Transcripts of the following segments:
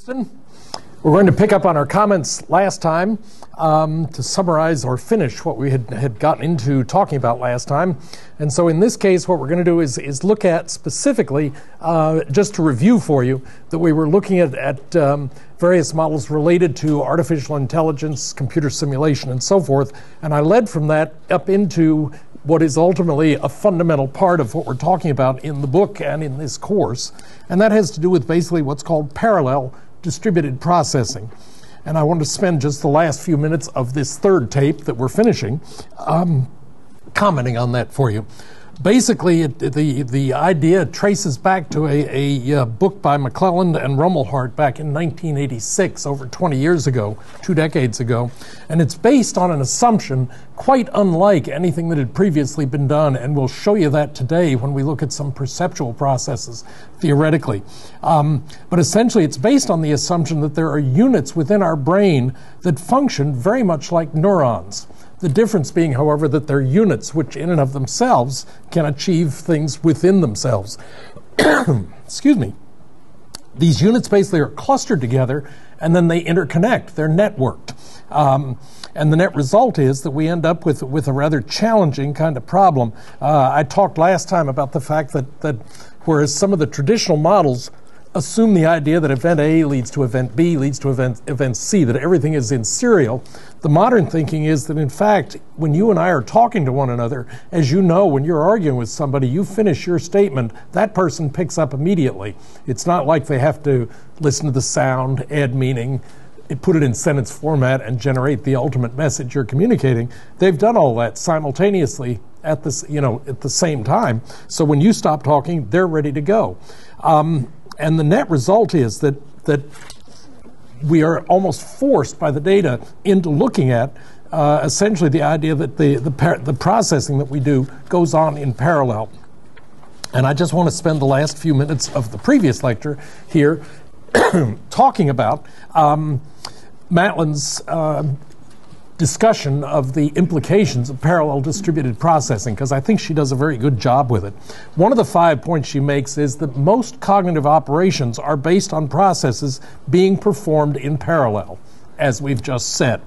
Houston. We're going to pick up on our comments last time to summarize or finish what we had gotten into talking about last time. And so in this case, what we're going to do is look at specifically, just to review for you, that we were looking at various models related to artificial intelligence, computer simulation, and so forth. And I led from that up into what is ultimately a fundamental part of what we're talking about in the book and in this course. And that has to do with basically what's called parallel distributed processing. And I want to spend just the last few minutes of this third tape that we're finishing commenting on that for you. Basically, the idea traces back to a book by McClelland and Rumelhart back in 1986, over 20 years ago, 2 decades ago. And it's based on an assumption quite unlike anything that had previously been done, and we'll show you that today when we look at some perceptual processes theoretically. But essentially, it's based on the assumption that there are units within our brain that function very much like neurons. The difference being, however, that they're units which in and of themselves can achieve things within themselves. Excuse me. These units basically are clustered together and then they interconnect. They're networked. And the net result is that we end up with a rather challenging kind of problem. I talked last time about the fact that whereas some of the traditional models assume the idea that event A leads to event B, leads to event C, that everything is in serial. The modern thinking is that, in fact, when you and I are talking to one another, as you know, when you're arguing with somebody, you finish your statement, that person picks up immediately. It's not like they have to listen to the sound, add meaning, put it in sentence format, and generate the ultimate message you're communicating. They've done all that simultaneously at this, at the same time. So when you stop talking, they're ready to go. And the net result is that we are almost forced by the data into looking at essentially the idea that the processing that we do goes on in parallel. And I just want to spend the last few minutes of the previous lecture here talking about Matlin's discussion of the implications of parallel distributed processing, because I think she does a very good job with it. One of the 5 points she makes is that most cognitive operations are based on processes being performed in parallel, as we've just said.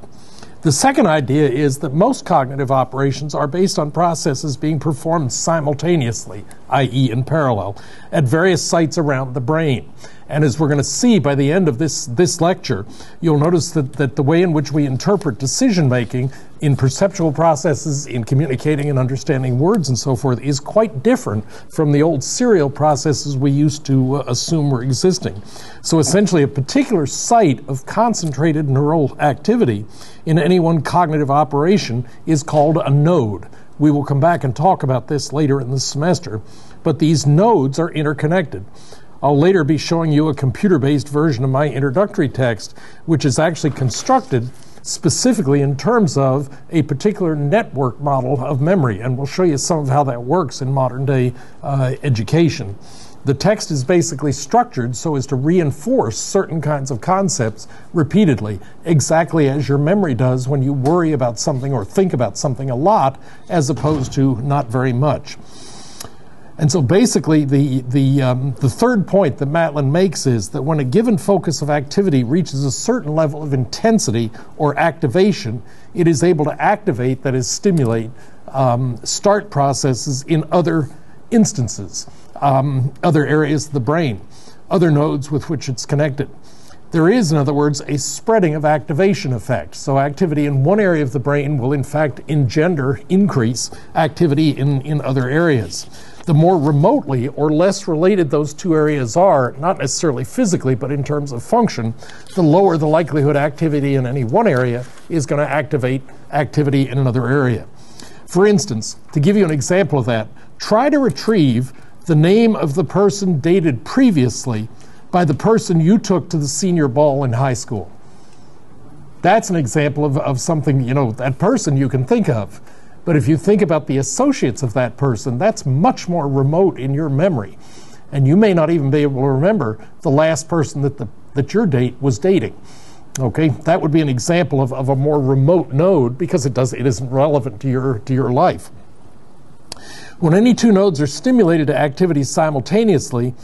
The second idea is that most cognitive operations are based on processes being performed simultaneously, i.e. in parallel, at various sites around the brain. And as we're going to see by the end of this lecture, you'll notice that the way in which we interpret decision-making in perceptual processes, in communicating and understanding words and so forth, is quite different from the old serial processes we used to assume were existing. So essentially, a particular site of concentrated neural activity in any one cognitive operation is called a node. We will come back and talk about this later in the semester, but these nodes are interconnected. I'll later be showing you a computer-based version of my introductory text, which is actually constructed specifically in terms of a particular network model of memory, and we'll show you some of how that works in modern-day education. The text is basically structured so as to reinforce certain kinds of concepts repeatedly, exactly as your memory does when you worry about something or think about something a lot, as opposed to not very much. And so basically, the third point that Matlin makes is that when a given focus of activity reaches a certain level of intensity or activation, it is able to activate, that is, stimulate, start processes in other instances, other areas of the brain, other nodes with which it's connected. There is, in other words, a spreading of activation effect. So activity in one area of the brain will, in fact, increase activity in other areas. The more remotely or less related those two areas are, not necessarily physically, but in terms of function, the lower the likelihood activity in any one area is going to activate activity in another area. For instance, to give you an example of that, try to retrieve the name of the person dated previously by the person you took to the senior ball in high school. That's an example of something, that person you can think of. But if you think about the associates of that person, that's much more remote in your memory. And you may not even be able to remember the last person that your date was dating. Okay, that would be an example of a more remote node because it isn't relevant to your life. When any two nodes are stimulated to activity simultaneously,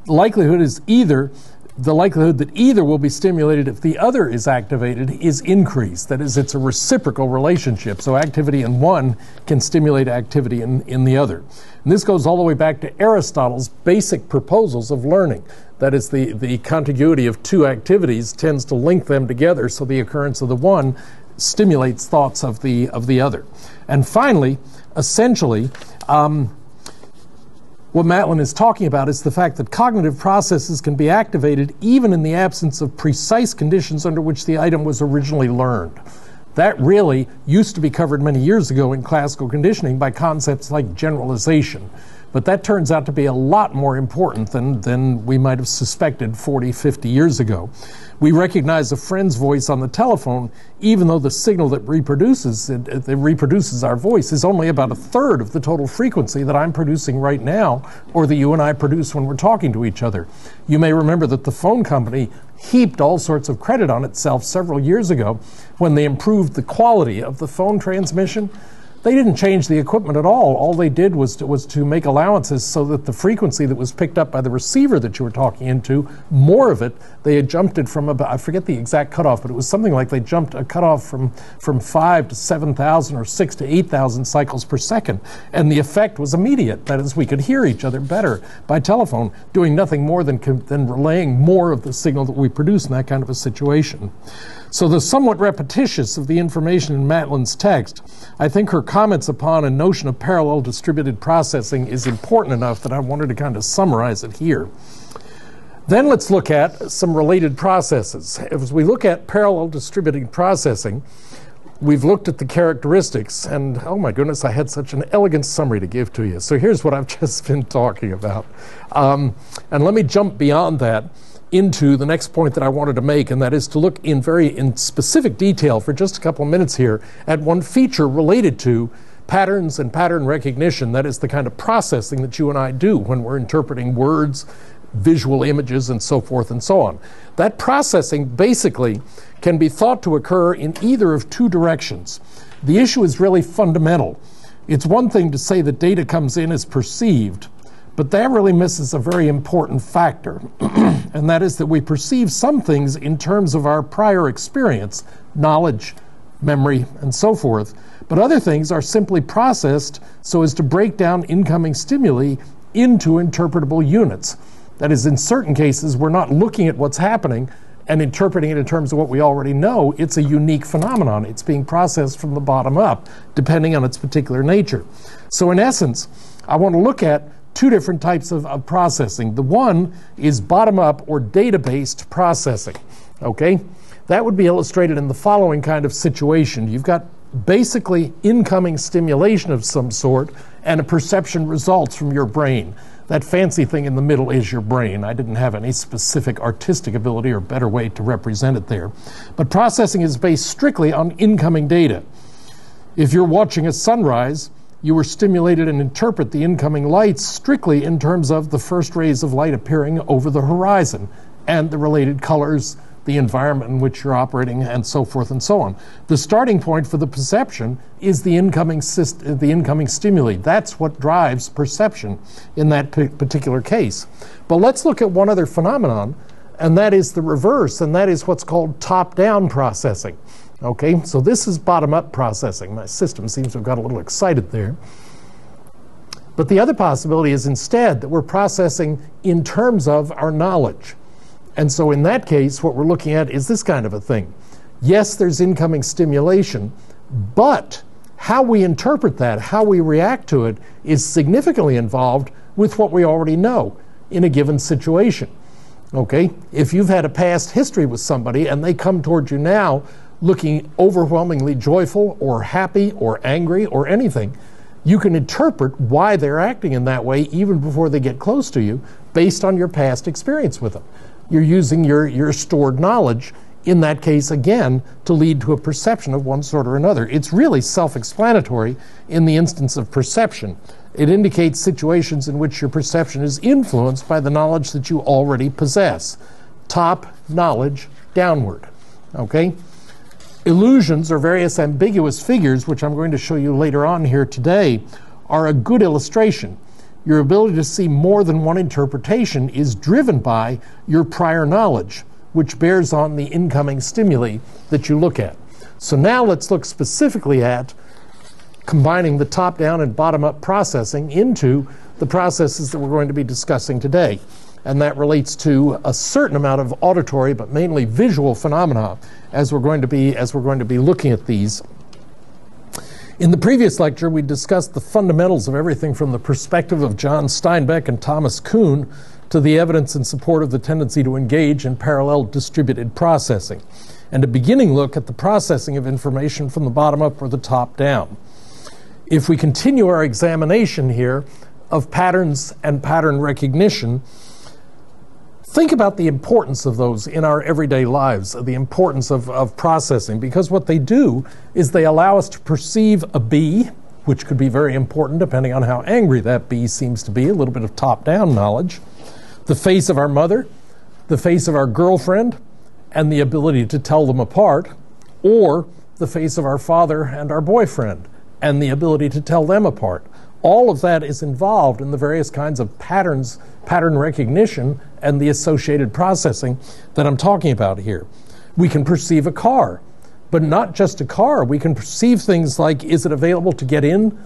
the likelihood is either the likelihood that either will be stimulated if the other is activated is increased. That is, it's a reciprocal relationship. So activity in one can stimulate activity in the other. And this goes all the way back to Aristotle's basic proposals of learning. That is, the contiguity of two activities tends to link them together, so the occurrence of the one stimulates thoughts of the other. And finally, essentially, what Matlin is talking about is the fact that cognitive processes can be activated even in the absence of precise conditions under which the item was originally learned. That really used to be covered many years ago in classical conditioning by concepts like generalization. But that turns out to be a lot more important than we might have suspected 40, 50 years ago. We recognize a friend's voice on the telephone, even though the signal that reproduces our voice is only about a third of the total frequency that I'm producing right now, or that you and I produce when we're talking to each other. You may remember that the phone company heaped all sorts of credit on itself several years ago when they improved the quality of the phone transmission. They didn't change the equipment at all. All they did was to make allowances so that the frequency that was picked up by the receiver that you were talking into, more of it, they had jumped it from about, I forget the exact cutoff, but it was something like they jumped a cutoff from 5 to 7,000 or 6 to 8,000 cycles per second. And the effect was immediate. That is, we could hear each other better by telephone, doing nothing more than relaying more of the signal that we produce in that kind of a situation. So the somewhat repetitious of the information in Matlin's text, I think her comments upon a notion of parallel distributed processing is important enough that I wanted to kind of summarize it here. Then let's look at some related processes. As we look at parallel distributed processing, we've looked at the characteristics, and oh my goodness, I had such an elegant summary to give to you. So here's what I've just been talking about. And let me jump beyond that into the next point that I wanted to make, and that is to look in specific detail for just a couple of minutes here at one feature related to patterns and pattern recognition. That is the kind of processing that you and I do when we're interpreting words, visual images, and so forth and so on. That processing basically can be thought to occur in either of two directions. The issue is really fundamental. It's one thing to say that data comes in as perceived, but that really misses a very important factor, and that is that we perceive some things in terms of our prior experience, knowledge, memory, and so forth, but other things are simply processed so as to break down incoming stimuli into interpretable units. That is, in certain cases, we're not looking at what's happening and interpreting it in terms of what we already know. It's a unique phenomenon. It's being processed from the bottom up, depending on its particular nature. So in essence, I want to look at two different types of processing. The one is bottom-up or data-based processing, okay? That would be illustrated in the following kind of situation. You've got basically incoming stimulation of some sort and a perception results from your brain. That fancy thing in the middle is your brain. I didn't have any specific artistic ability or better way to represent it there. But processing is based strictly on incoming data. If you're watching a sunrise, you were stimulated and interpret the incoming lights strictly in terms of the first rays of light appearing over the horizon and the related colors, the environment in which you're operating, and so forth and so on. The starting point for the perception is the incoming stimuli. That's what drives perception in that particular case. But let's look at one other phenomenon, and that is the reverse, and that is what's called top-down processing. Okay, so this is bottom-up processing. My system seems to have got a little excited there. But the other possibility is instead that we're processing in terms of our knowledge. And so in that case, what we're looking at is this kind of a thing. Yes, there's incoming stimulation, but how we interpret that, how we react to it, is significantly involved with what we already know in a given situation. Okay, if you've had a past history with somebody and they come toward you now looking overwhelmingly joyful or happy or angry or anything, you can interpret why they're acting in that way even before they get close to you based on your past experience with them. You're using your stored knowledge, in that case again, to lead to a perception of one sort or another. It's really self-explanatory in the instance of perception. It indicates situations in which your perception is influenced by the knowledge that you already possess. Top knowledge downward. Okay? Illusions, or various ambiguous figures, which I'm going to show you later on here today, are a good illustration. your ability to see more than one interpretation is driven by your prior knowledge, which bears on the incoming stimuli that you look at. So now let's look specifically at combining the top-down and bottom-up processing into the processes that we're going to be discussing today. And that relates to a certain amount of auditory, but mainly visual phenomena as we're going to be looking at these. In the previous lecture, we discussed the fundamentals of everything from the perspective of John Steinbeck and Thomas Kuhn to the evidence in support of the tendency to engage in parallel distributed processing, and a beginning look at the processing of information from the bottom up or the top down. If we continue our examination here of patterns and pattern recognition, think about the importance of those in our everyday lives, the importance of processing, because what they do is they allow us to perceive a bee, which could be very important depending on how angry that bee seems to be, a little bit of top-down knowledge, the face of our mother, the face of our girlfriend, and the ability to tell them apart, or the face of our father and our boyfriend, and the ability to tell them apart. All of that is involved in the various kinds of pattern recognition, and the associated processing that I'm talking about here. We can perceive a car, but not just a car. We can perceive things like, is it available to get in?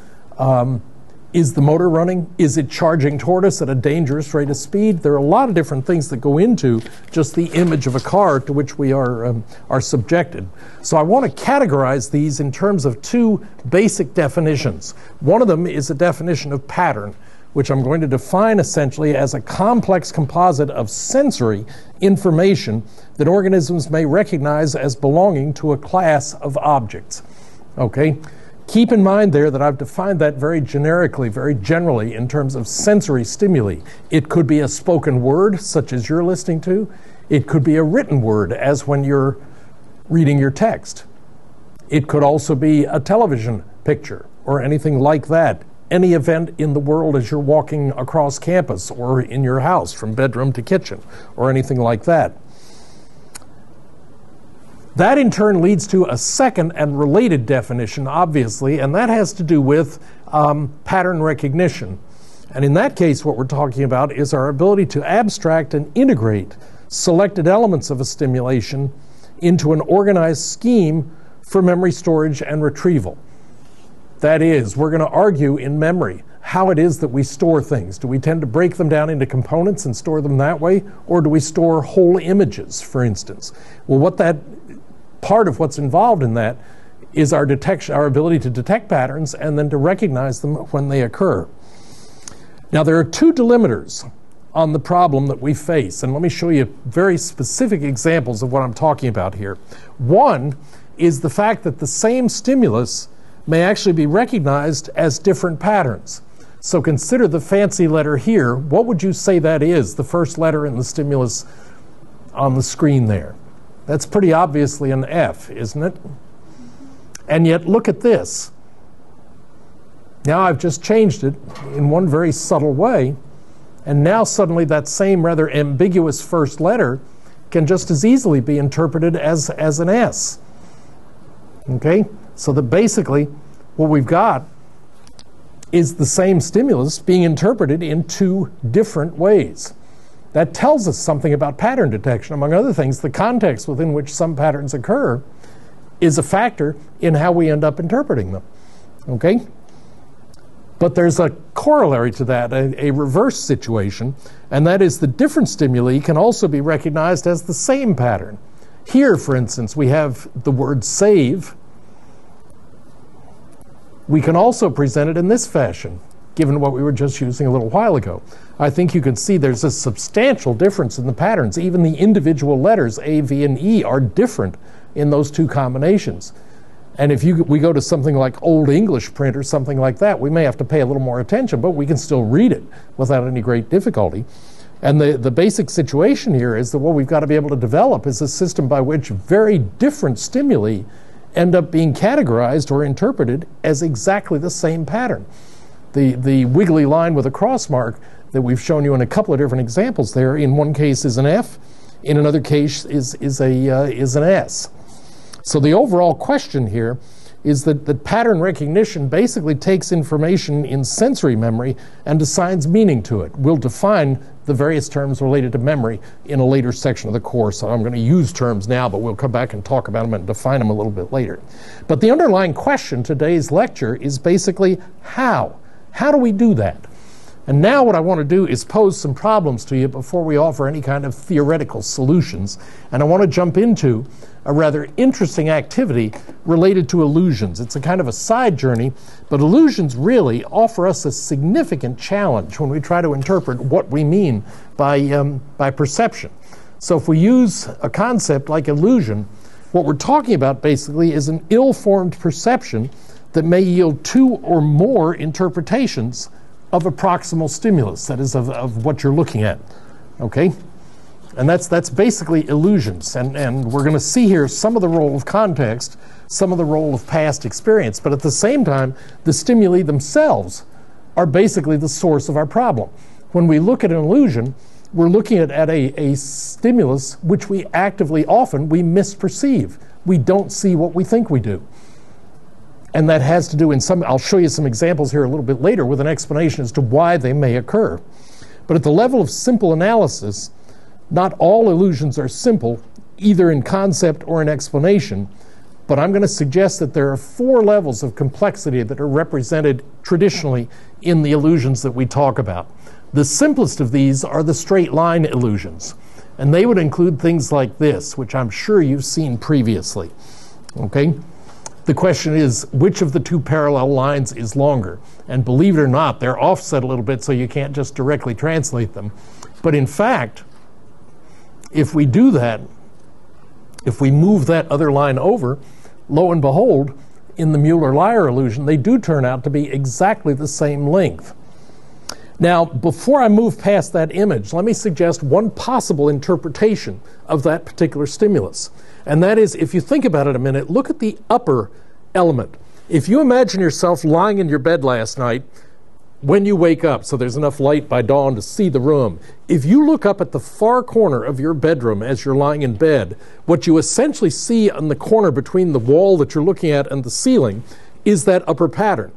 Is the motor running? Is it charging toward us at a dangerous rate of speed? There are a lot of different things that go into just the image of a car to which we are subjected. So I want to categorize these in terms of two basic definitions. One of them is a definition of pattern, which I'm going to define essentially as a complex composite of sensory information that organisms may recognize as belonging to a class of objects. Okay? Keep in mind there that I've defined that very generically, very generally in terms of sensory stimuli. It could be a spoken word, such as you're listening to. It could be a written word, as when you're reading your text. It could also be a television picture or anything like that. Any event in the world as you're walking across campus or in your house from bedroom to kitchen or anything like that. That in turn leads to a second and related definition, obviously, and that has to do with pattern recognition. And in that case, what we're talking about is our ability to abstract and integrate selected elements of a stimulation into an organized scheme for memory storage and retrieval. That is, we're going to argue in memory how it is that we store things. Do we tend to break them down into components and store them that way, or do we store whole images, for instance? Well, part of what's involved in that is our ability to detect patterns and then to recognize them when they occur. Now, there are two delimiters on the problem that we face, and let me show you very specific examples of what I'm talking about here. One is the fact that the same stimulus may actually be recognized as different patterns. So consider the fancy letter here. What would you say that is, the first letter in the stimulus on the screen there? That's pretty obviously an F, isn't it? And yet look at this. Now I've just changed it in one very subtle way, and now suddenly that same rather ambiguous first letter can just as easily be interpreted as an S. Okay? So that basically what we've got is the same stimulus being interpreted in two different ways. That tells us something about pattern detection. Among other things, the context within which some patterns occur is a factor in how we end up interpreting them. Okay? But there's a corollary to that, a reverse situation, and that is the different stimuli can also be recognized as the same pattern. Here, for instance, we have the word save. We can also present it in this fashion, given what we were just using a little while ago. I think you can see there's a substantial difference in the patterns. Even the individual letters, A, V, and E, are different in those two combinations. And if we go to something like Old English print or something like that, we may have to pay a little more attention, but we can still read it without any great difficulty. And the basic situation here is that what we've got to be able to develop is a system by which very different stimuli end up being categorized or interpreted as exactly the same pattern. The wiggly line with a cross mark that we've shown you in a couple of different examples there, in one case is an F, in another case is an S. So the overall question here is that pattern recognition basically takes information in sensory memory and assigns meaning to it. We'll define the various terms related to memory in a later section of the course. So I'm going to use terms now, but we'll come back and talk about them and define them a little bit later. But the underlying question today's lecture is basically how? How do we do that? And now what I want to do is pose some problems to you before we offer any kind of theoretical solutions. And I want to jump into a rather interesting activity related to illusions. It's a kind of a side journey, but illusions really offer us a significant challenge when we try to interpret what we mean by perception. So if we use a concept like illusion, what we're talking about basically is an ill-formed perception that may yield two or more interpretations of a proximal stimulus, that is, of what you're looking at, okay? And that's basically illusions. And we're going to see here some of the role of context, some of the role of past experience, but at the same time, the stimuli themselves are basically the source of our problem. When we look at an illusion, we're looking at a stimulus which we often misperceive. We don't see what we think we do. And that has to do I'll show you some examples here a little bit later with an explanation as to why they may occur. But at the level of simple analysis, not all illusions are simple, either in concept or in explanation. But I'm going to suggest that there are 4 levels of complexity that are represented traditionally in the illusions that we talk about. The simplest of these are the straight line illusions. And they would include things like this, which I'm sure you've seen previously. Okay? The question is, which of the 2 parallel lines is longer? And believe it or not, they're offset a little bit, so you can't just directly translate them. But in fact, if we do that, if we move that other line over, lo and behold, in the Mueller-Lyer illusion, they do turn out to be exactly the same length. Now, before I move past that image, let me suggest one possible interpretation of that particular stimulus. And that is, if you think about it a minute, look at the upper element. If you imagine yourself lying in your bed last night, when you wake up, so there's enough light by dawn to see the room, if you look up at the far corner of your bedroom as you're lying in bed, what you essentially see on the corner between the wall that you're looking at and the ceiling is that upper pattern.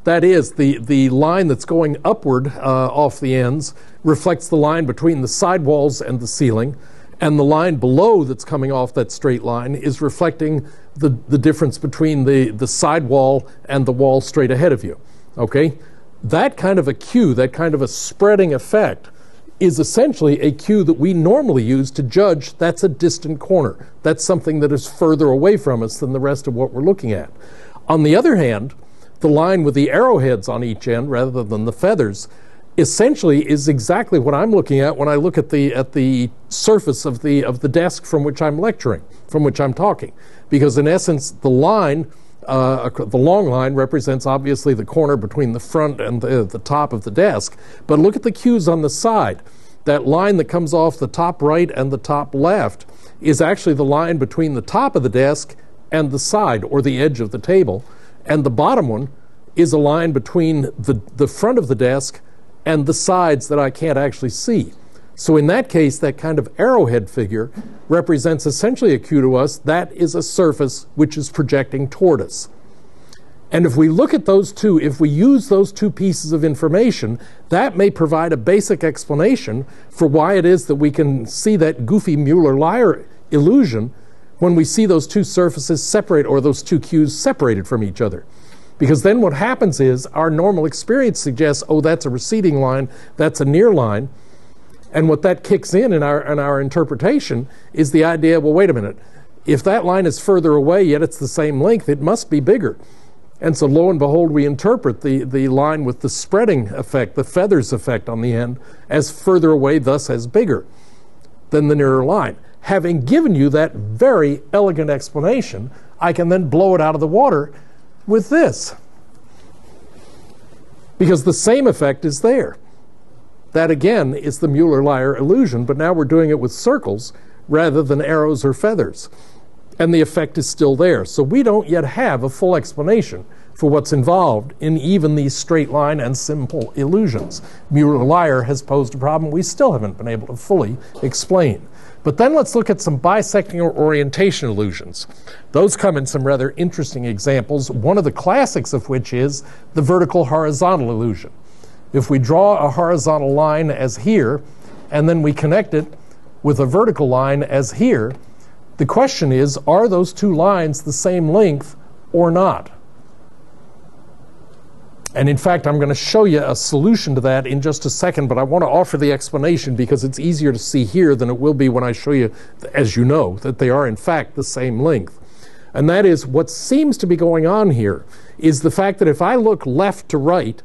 That is, the line that's going upward off the ends reflects the line between the side walls and the ceiling, and the line below that's coming off that straight line is reflecting the difference between the side wall and the wall straight ahead of you, okay? That kind of a cue, that kind of a spreading effect, is essentially a cue that we normally use to judge that's a distant corner. That's something that is further away from us than the rest of what we're looking at. On the other hand, the line with the arrowheads on each end rather than the feathers essentially is exactly what I'm looking at when I look at the surface of the desk from which I'm lecturing, from which I'm talking. Because in essence, the line, the long line represents obviously the corner between the front and the top of the desk. But look at the cues on the side. That line that comes off the top right and the top left is actually the line between the top of the desk and the side or the edge of the table. And the bottom one is a line between the front of the desk and the sides that I can't actually see. So in that case, that kind of arrowhead figure represents essentially a cue to us that is a surface which is projecting toward us. And if we look at those two, if we use those 2 pieces of information, that may provide a basic explanation for why it is that we can see that goofy Mueller-Lyer illusion when we see those 2 surfaces separate, or those 2 cues separated from each other. Because then what happens is our normal experience suggests, oh, that's a receding line, that's a near line. And what that kicks in our interpretation is the idea, well, wait a minute, if that line is further away yet it's the same length, it must be bigger. And so lo and behold, we interpret the line with the spreading effect, the feathers effect on the end, as further away, thus as bigger than the nearer line. Having given you that very elegant explanation, I can then blow it out of the water with this. Because the same effect is there. That again is the Mueller-Lyer illusion, but now we're doing it with circles rather than arrows or feathers. And the effect is still there. So we don't yet have a full explanation for what's involved in even these straight line and simple illusions. Mueller-Lyer has posed a problem we still haven't been able to fully explain. But then let's look at some bisecting or orientation illusions. Those come in some rather interesting examples, one of the classics of which is the vertical-horizontal illusion. If we draw a horizontal line as here, and then we connect it with a vertical line as here, the question is, are those two lines the same length or not? And in fact, I'm going to show you a solution to that in just a second, but I want to offer the explanation because it's easier to see here than it will be when I show you, as you know, that they are in fact the same length. And that is, what seems to be going on here is the fact that if I look left to right,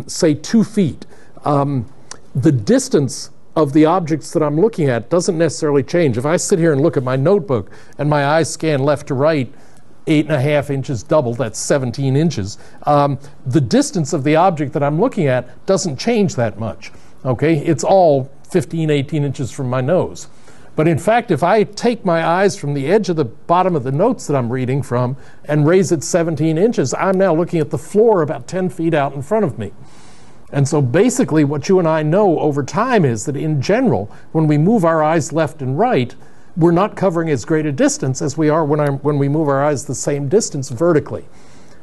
say 2 feet, the distance of the objects that I'm looking at doesn't necessarily change. If I sit here and look at my notebook and my eyes scan left to right, 8.5 inches doubled, that's 17 inches. The distance of the object that I'm looking at doesn't change that much. Okay, it's all 15, 18 inches from my nose. But in fact, if I take my eyes from the edge of the bottom of the notes that I'm reading from and raise it 17 inches, I'm now looking at the floor about 10 feet out in front of me. And so basically what you and I know over time is that in general, when we move our eyes left and right, we're not covering as great a distance as we are when we move our eyes the same distance vertically.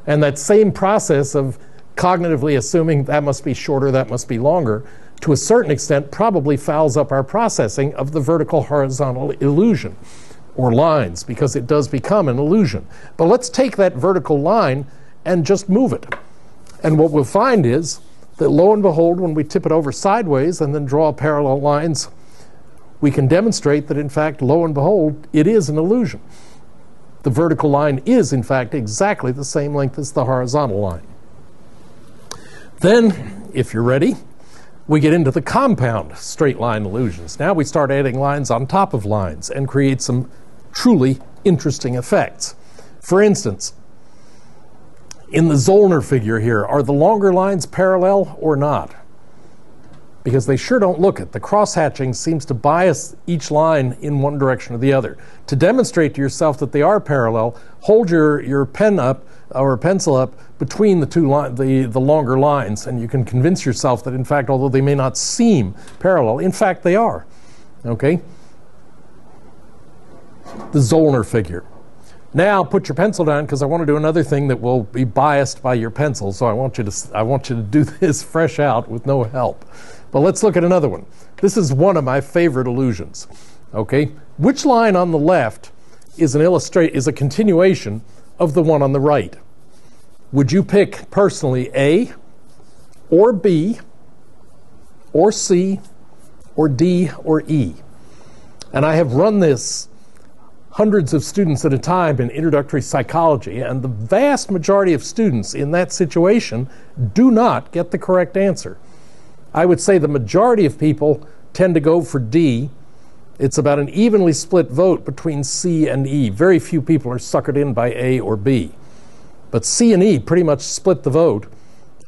And that same process of cognitively assuming that must be shorter, that must be longer, to a certain extent probably fouls up our processing of the vertical-horizontal illusion, or lines, because it does become an illusion. But let's take that vertical line and just move it. And what we'll find is that lo and behold, when we tip it over sideways and then draw parallel lines, we can demonstrate that, in fact, lo and behold, it is an illusion. The vertical line is, in fact, exactly the same length as the horizontal line. Then, if you're ready, we get into the compound straight line illusions. Now we start adding lines on top of lines and create some truly interesting effects. For instance, in the Zollner figure here, are the longer lines parallel or not? Because they sure don't look it. The cross-hatching seems to bias each line in one direction or the other. To demonstrate to yourself that they are parallel, hold your pen up or pencil up between the two the longer lines, and you can convince yourself that, in fact, although they may not seem parallel, in fact they are. Okay? The Zollner figure. Now put your pencil down, because I want to do another thing that will be biased by your pencil, so I want you to do this fresh out with no help. But let's look at another one. This is one of my favorite illusions. Okay? Which line on the left is a continuation of the one on the right? Would you pick personally A, or B, or C, or D, or E? And I have run this hundreds of students at a time in introductory psychology, and the vast majority of students in that situation do not get the correct answer. I would say the majority of people tend to go for D. It's about an evenly split vote between C and E. Very few people are suckered in by A or B. But C and E pretty much split the vote,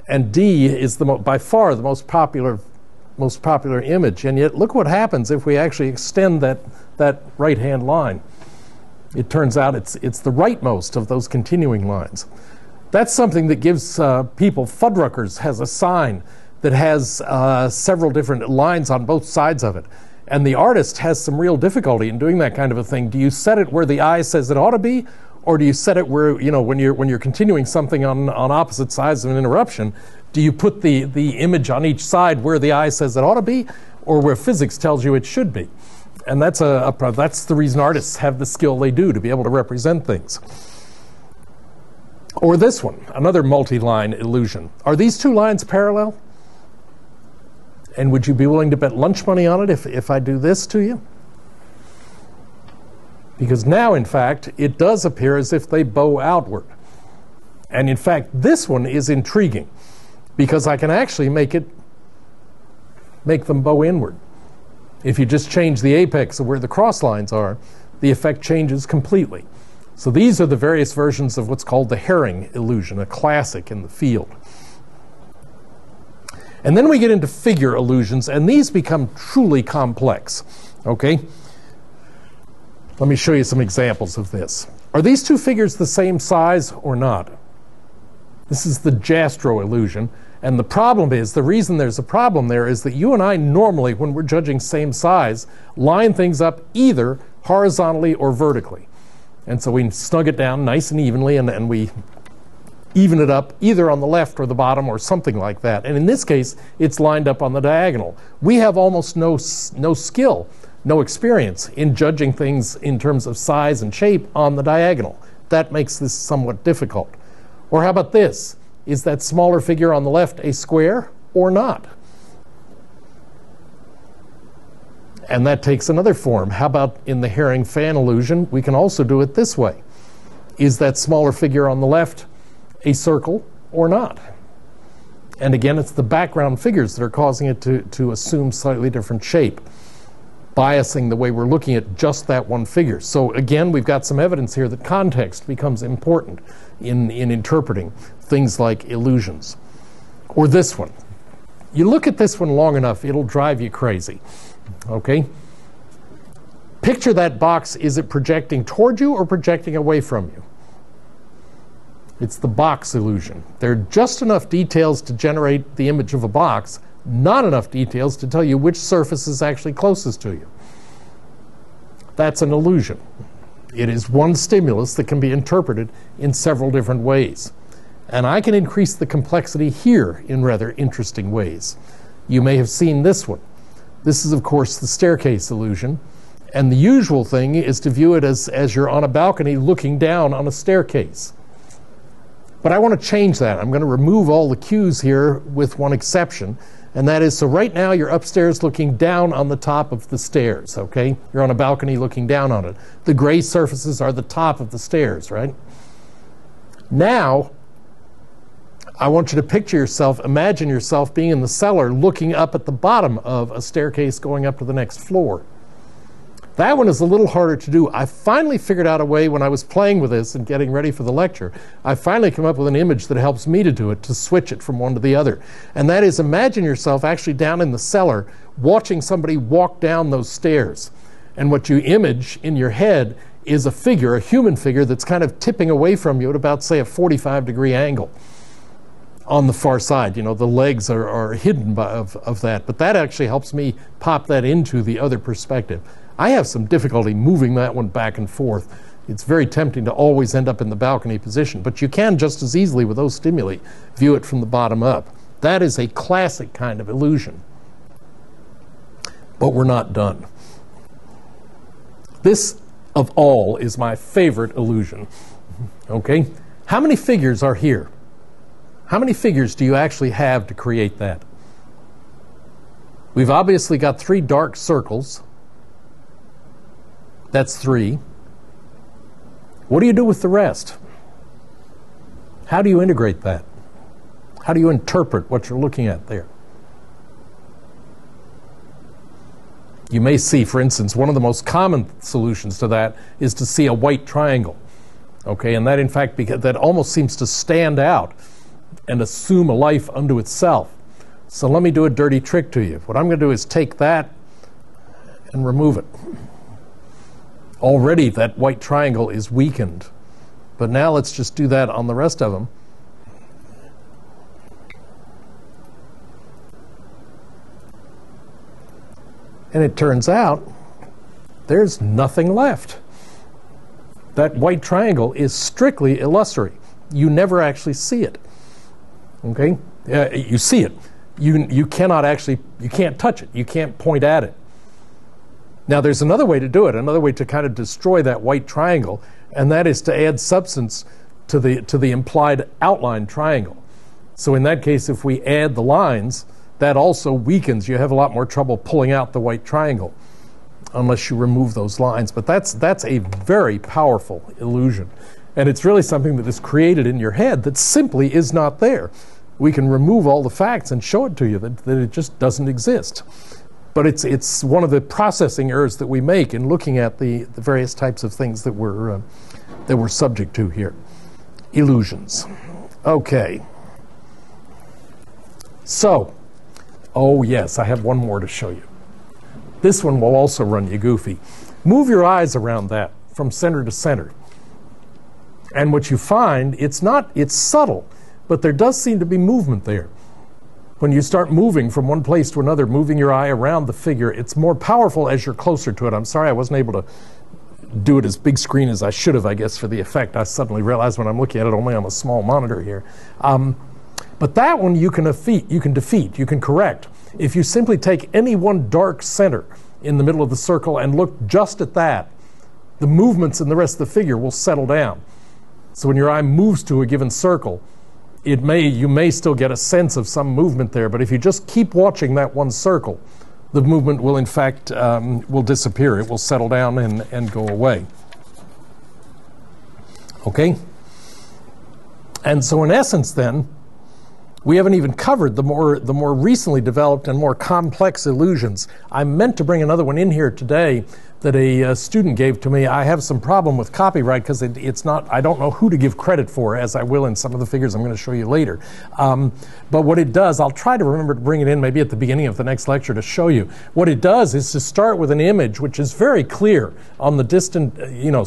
and D is by far the most popular image. And yet look what happens if we actually extend that right-hand line. It turns out it's the rightmost of those continuing lines. That's something that gives people, Fuddruckers has a sign that has several different lines on both sides of it. And the artist has some real difficulty in doing that kind of a thing. Do you set it where the eye says it ought to be? Or do you set it where, you know, when you're continuing something on opposite sides of an interruption, do you put the image on each side where the eye says it ought to be, or where physics tells you it should be? And that's the reason artists have the skill they do to be able to represent things. Or this one, another multi-line illusion. Are these two lines parallel? And would you be willing to bet lunch money on it if I do this to you? Because now, in fact, it does appear as if they bow outward. And in fact, this one is intriguing, because I can actually make them bow inward. If you just change the apex of where the cross lines are, the effect changes completely. So these are the various versions of what's called the herring illusion, a classic in the field. And then we get into figure illusions, and these become truly complex. Okay? Let me show you some examples of this. Are these two figures the same size or not? This is the Jastrow illusion. And the problem is, the reason there's a problem there is that you and I normally, when we're judging same size, line things up either horizontally or vertically. And so we snug it down nice and evenly, and we even it up either on the left or the bottom or something like that. And in this case, it's lined up on the diagonal. We have almost no skill, no experience in judging things in terms of size and shape on the diagonal. That makes this somewhat difficult. Or how about this? Is that smaller figure on the left a square or not? And that takes another form. How about in the herring fan illusion? We can also do it this way. Is that smaller figure on the left a circle or not? And again, it's the background figures that are causing it to assume slightly different shape, biasing the way we're looking at just that one figure. So again, we've got some evidence here that context becomes important in interpreting things like illusions. Or this one. You look at this one long enough, it'll drive you crazy. Okay? Picture that box. Is it projecting toward you or projecting away from you? It's the box illusion. There are just enough details to generate the image of a box, not enough details to tell you which surface is actually closest to you. That's an illusion. It is one stimulus that can be interpreted in several different ways. And I can increase the complexity here in rather interesting ways. You may have seen this one. This is, of course, the staircase illusion. And the usual thing is to view it as you're on a balcony looking down on a staircase. But I want to change that. I'm going to remove all the cues here with one exception. And that is, so right now you're upstairs looking down on the top of the stairs, okay? You're on a balcony looking down on it. The gray surfaces are the top of the stairs, right? Now, I want you to picture yourself, imagine yourself being in the cellar looking up at the bottom of a staircase going up to the next floor. That one is a little harder to do. I finally figured out a way when I was playing with this and getting ready for the lecture. I finally come up with an image that helps me to do it, to switch it from one to the other. And that is, imagine yourself actually down in the cellar watching somebody walk down those stairs. And what you image in your head is a figure, a human figure, that's kind of tipping away from you at about, say, a 45-degree angle on the far side. You know, the legs are hidden of that. But that actually helps me pop that into the other perspective. I have some difficulty moving that one back and forth. It's very tempting to always end up in the balcony position, but you can just as easily with those stimuli view it from the bottom up. That is a classic kind of illusion. But we're not done. This, of all, is my favorite illusion. Okay? How many figures are here? How many figures do you actually have to create that? We've obviously got 3 dark circles. That's 3. What do you do with the rest? How do you integrate that? How do you interpret what you're looking at there? You may see, for instance, one of the most common solutions to that is to see a white triangle. Okay, and that in fact, that almost seems to stand out and assume a life unto itself. So let me do a dirty trick to you. What I'm going to do is take that and remove it. Already that white triangle is weakened. But now let's just do that on the rest of them. And it turns out there's nothing left. That white triangle is strictly illusory. You never actually see it. Okay? You see it. You cannot actually, you can't touch it. You can't point at it. Now there's another way to do it, another way to kind of destroy that white triangle, and that is to add substance to the implied outline triangle. So in that case, if we add the lines, that also weakens. You have a lot more trouble pulling out the white triangle unless you remove those lines. But that's a very powerful illusion. And it's really something that is created in your head that simply is not there. We can remove all the facts and show it to you that it just doesn't exist. But it's one of the processing errors that we make in looking at the various types of things that we're subject to here. Illusions. Okay. So, oh yes, I have one more to show you. This one will also run you goofy. Move your eyes around that from center to center. And what you find, it's subtle, but there does seem to be movement there. when you start moving from one place to another, moving your eye around the figure, it's more powerful as you're closer to it. I'm sorry I wasn't able to do it as big screen as I should have, I guess, for the effect. I suddenly realized when I'm looking at it only on a small monitor here. But that one you can defeat, you can correct. If you simply take any one dark center in the middle of the circle and look just at that, the movements in the rest of the figure will settle down. So when your eye moves to a given circle, you may still get a sense of some movement there, but if you just keep watching that one circle, the movement will in fact will disappear. It will settle down and go away. Okay? And so in essence then, we haven't even covered the more recently developed and more complex illusions. I meant to bring another one in here today that a student gave to me. I have some problem with copyright because it's not, I don't know who to give credit for, as I will in some of the figures I'm going to show you later. But what it does, I'll try to remember to bring it in maybe at the beginning of the next lecture to show you. What it does is to start with an image which is very clear on the distant,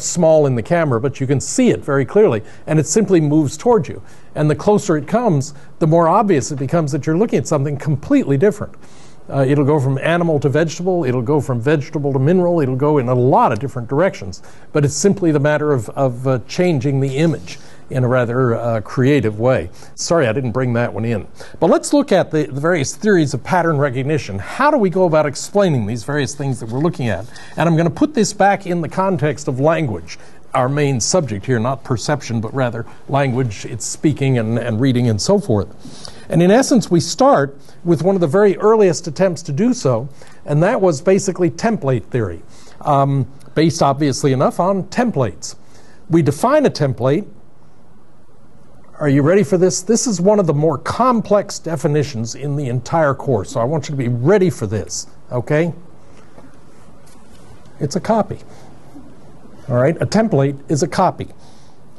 small in the camera, but you can see it very clearly, and it simply moves towards you. And the closer it comes, the more obvious it becomes that you're looking at something completely different. It'll go from animal to vegetable, it'll go from vegetable to mineral, it'll go in a lot of different directions. But it's simply the matter of changing the image in a rather creative way. Sorry, I didn't bring that one in. But let's look at the various theories of pattern recognition. How do we go about explaining these various things that we're looking at? And I'm going to put this back in the context of language. Our main subject here, not perception, but rather language, it's speaking and reading and so forth. And in essence, we start with one of the very earliest attempts to do so, and that was basically template theory, based obviously enough on templates. We define a template. Are you ready for this? This is one of the more complex definitions in the entire course, so I want you to be ready for this, okay? It's a copy. All right, a template is a copy,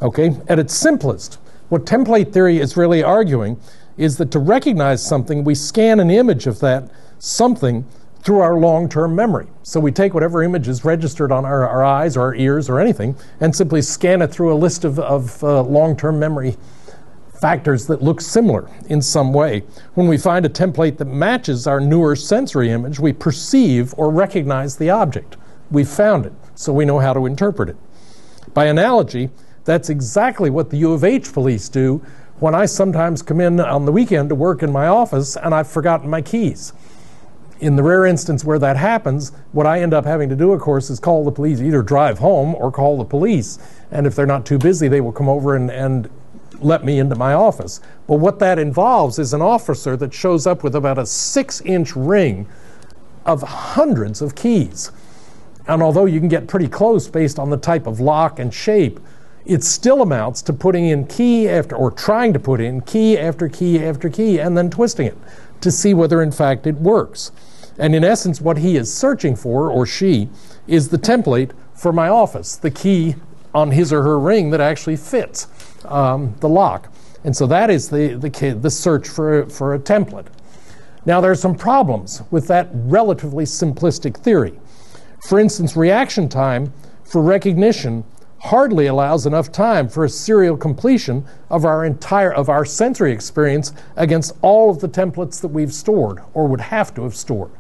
okay? At its simplest, what template theory is really arguing is that to recognize something, we scan an image of that something through our long-term memory. So we take whatever image is registered on our eyes or our ears or anything and simply scan it through a list of long-term memory factors that look similar in some way. When we find a template that matches our newer sensory image, we perceive or recognize the object. We found it, so we know how to interpret it. By analogy, that's exactly what the U of H police do when I sometimes come in on the weekend to work in my office and I've forgotten my keys. In the rare instance where that happens, what I end up having to do, of course, is call the police, either drive home or call the police. And if they're not too busy, they will come over and let me into my office. But what that involves is an officer that shows up with about a 6-inch ring of hundreds of keys. And although you can get pretty close based on the type of lock and shape, it still amounts to putting in key after, or trying to put in key after key after key, and then twisting it to see whether in fact it works. And in essence, what he is searching for, or she, is the template for my office, the key on his or her ring that actually fits the lock. And so that is the search for a template. Now there are some problems with that relatively simplistic theory. For instance, reaction time for recognition hardly allows enough time for a serial completion of our sensory experience against all of the templates that we've stored or would have to have stored.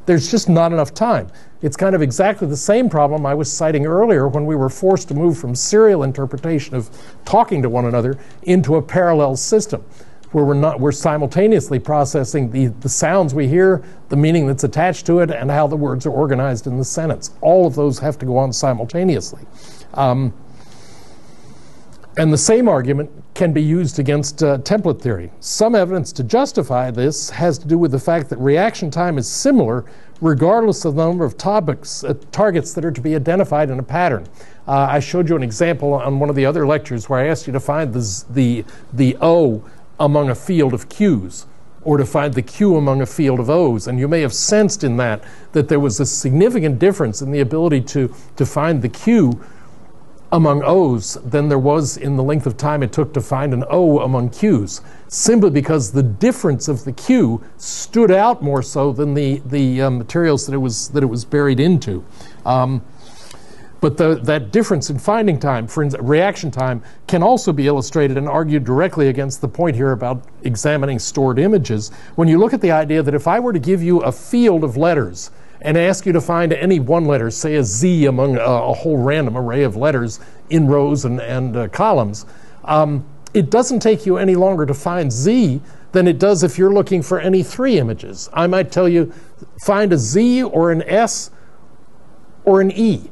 There's just not enough time. It's kind of exactly the same problem I was citing earlier when we were forced to move from serial interpretation of talking to one another into a parallel system where we're simultaneously processing the sounds we hear, the meaning that's attached to it, and how the words are organized in the sentence. All of those have to go on simultaneously. And the same argument can be used against template theory. Some evidence to justify this has to do with the fact that reaction time is similar regardless of the number of targets that are to be identified in a pattern. I showed you an example on one of the other lectures where I asked you to find the O among a field of Q's, or to find the Q among a field of O's. And you may have sensed in that there was a significant difference in the ability to find the Q among O's than there was in the length of time it took to find an O among Q's, simply because the difference of the Q stood out more so than the materials that it was buried into. But But that difference in finding time, for instance, reaction time, can also be illustrated and argued directly against the point here about examining stored images. When you look at the idea that if I were to give you a field of letters and ask you to find any one letter, say a Z among a whole random array of letters in rows and columns, it doesn't take you any longer to find Z than it does if you're looking for any three images. I might tell you, find a Z or an S or an E.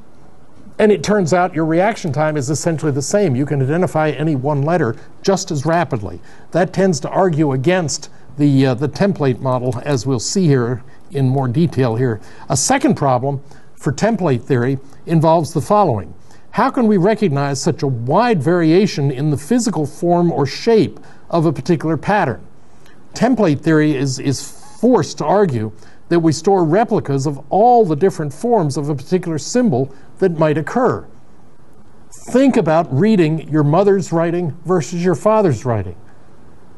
And it turns out your reaction time is essentially the same. You can identify any one letter just as rapidly. That tends to argue against the template model, as we'll see here in more detail here. A second problem for template theory involves the following. How can we recognize such a wide variation in the physical form or shape of a particular pattern? Template theory is forced to argue that we store replicas of all the different forms of a particular symbol that might occur. Think about reading your mother's writing versus your father's writing,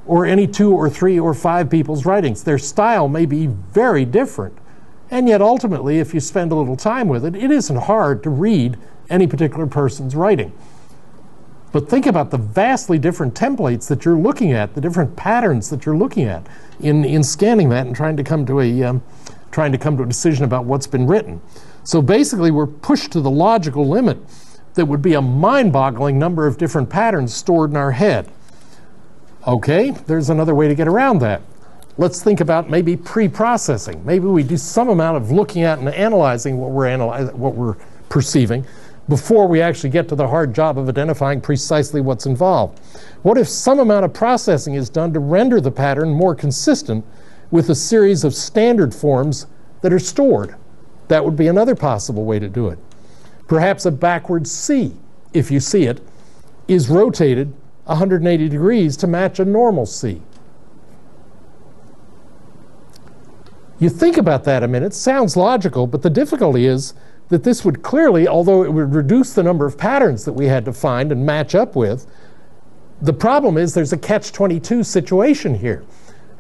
or any 2 or 3 or 5 people's writings. Their style may be very different, and yet ultimately, if you spend a little time with it, it isn't hard to read any particular person's writing. But think about the vastly different templates that you're looking at, the different patterns that you're looking at in scanning that and trying to come to a decision about what's been written. So basically, we're pushed to the logical limit that would be a mind-boggling number of different patterns stored in our head. Okay, there's another way to get around that. Let's think about maybe pre-processing. Maybe we do some amount of looking at and analyzing what we're perceiving before we actually get to the hard job of identifying precisely what's involved. What if some amount of processing is done to render the pattern more consistent with a series of standard forms that are stored? That would be another possible way to do it. Perhaps a backwards C, if you see it, is rotated 180 degrees to match a normal C. You think about that a minute, sounds logical, but the difficulty is that this would clearly, although it would reduce the number of patterns that we had to find and match up with, the problem is there's a catch-22 situation here.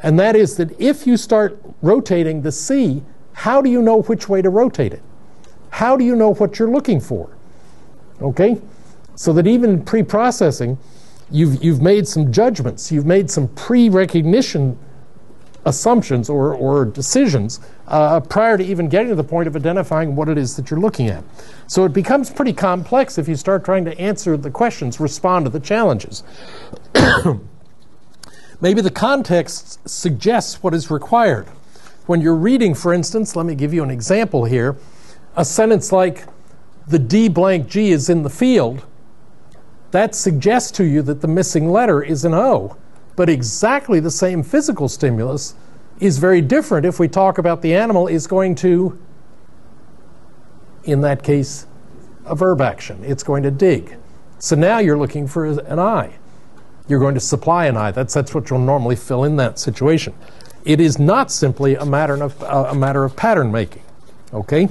And that is that if you start rotating the C, how do you know which way to rotate it? How do you know what you're looking for? Okay? So that even in pre-processing, you've made some judgments, you've made some pre-recognition assumptions or decisions prior to even getting to the point of identifying what it is that you're looking at. So it becomes pretty complex if you start trying to answer the questions, respond to the challenges. Maybe the context suggests what is required. When you're reading, for instance, let me give you an example here, a sentence like, the D blank G is in the field, that suggests to you that the missing letter is an O. But exactly the same physical stimulus is very different if we talk about the animal is going to, in that case, a verb action. It's going to dig. So now you're looking for an I. You're going to supply an I. That's what you'll normally fill in that situation. It is not simply a matter of pattern making. Okay?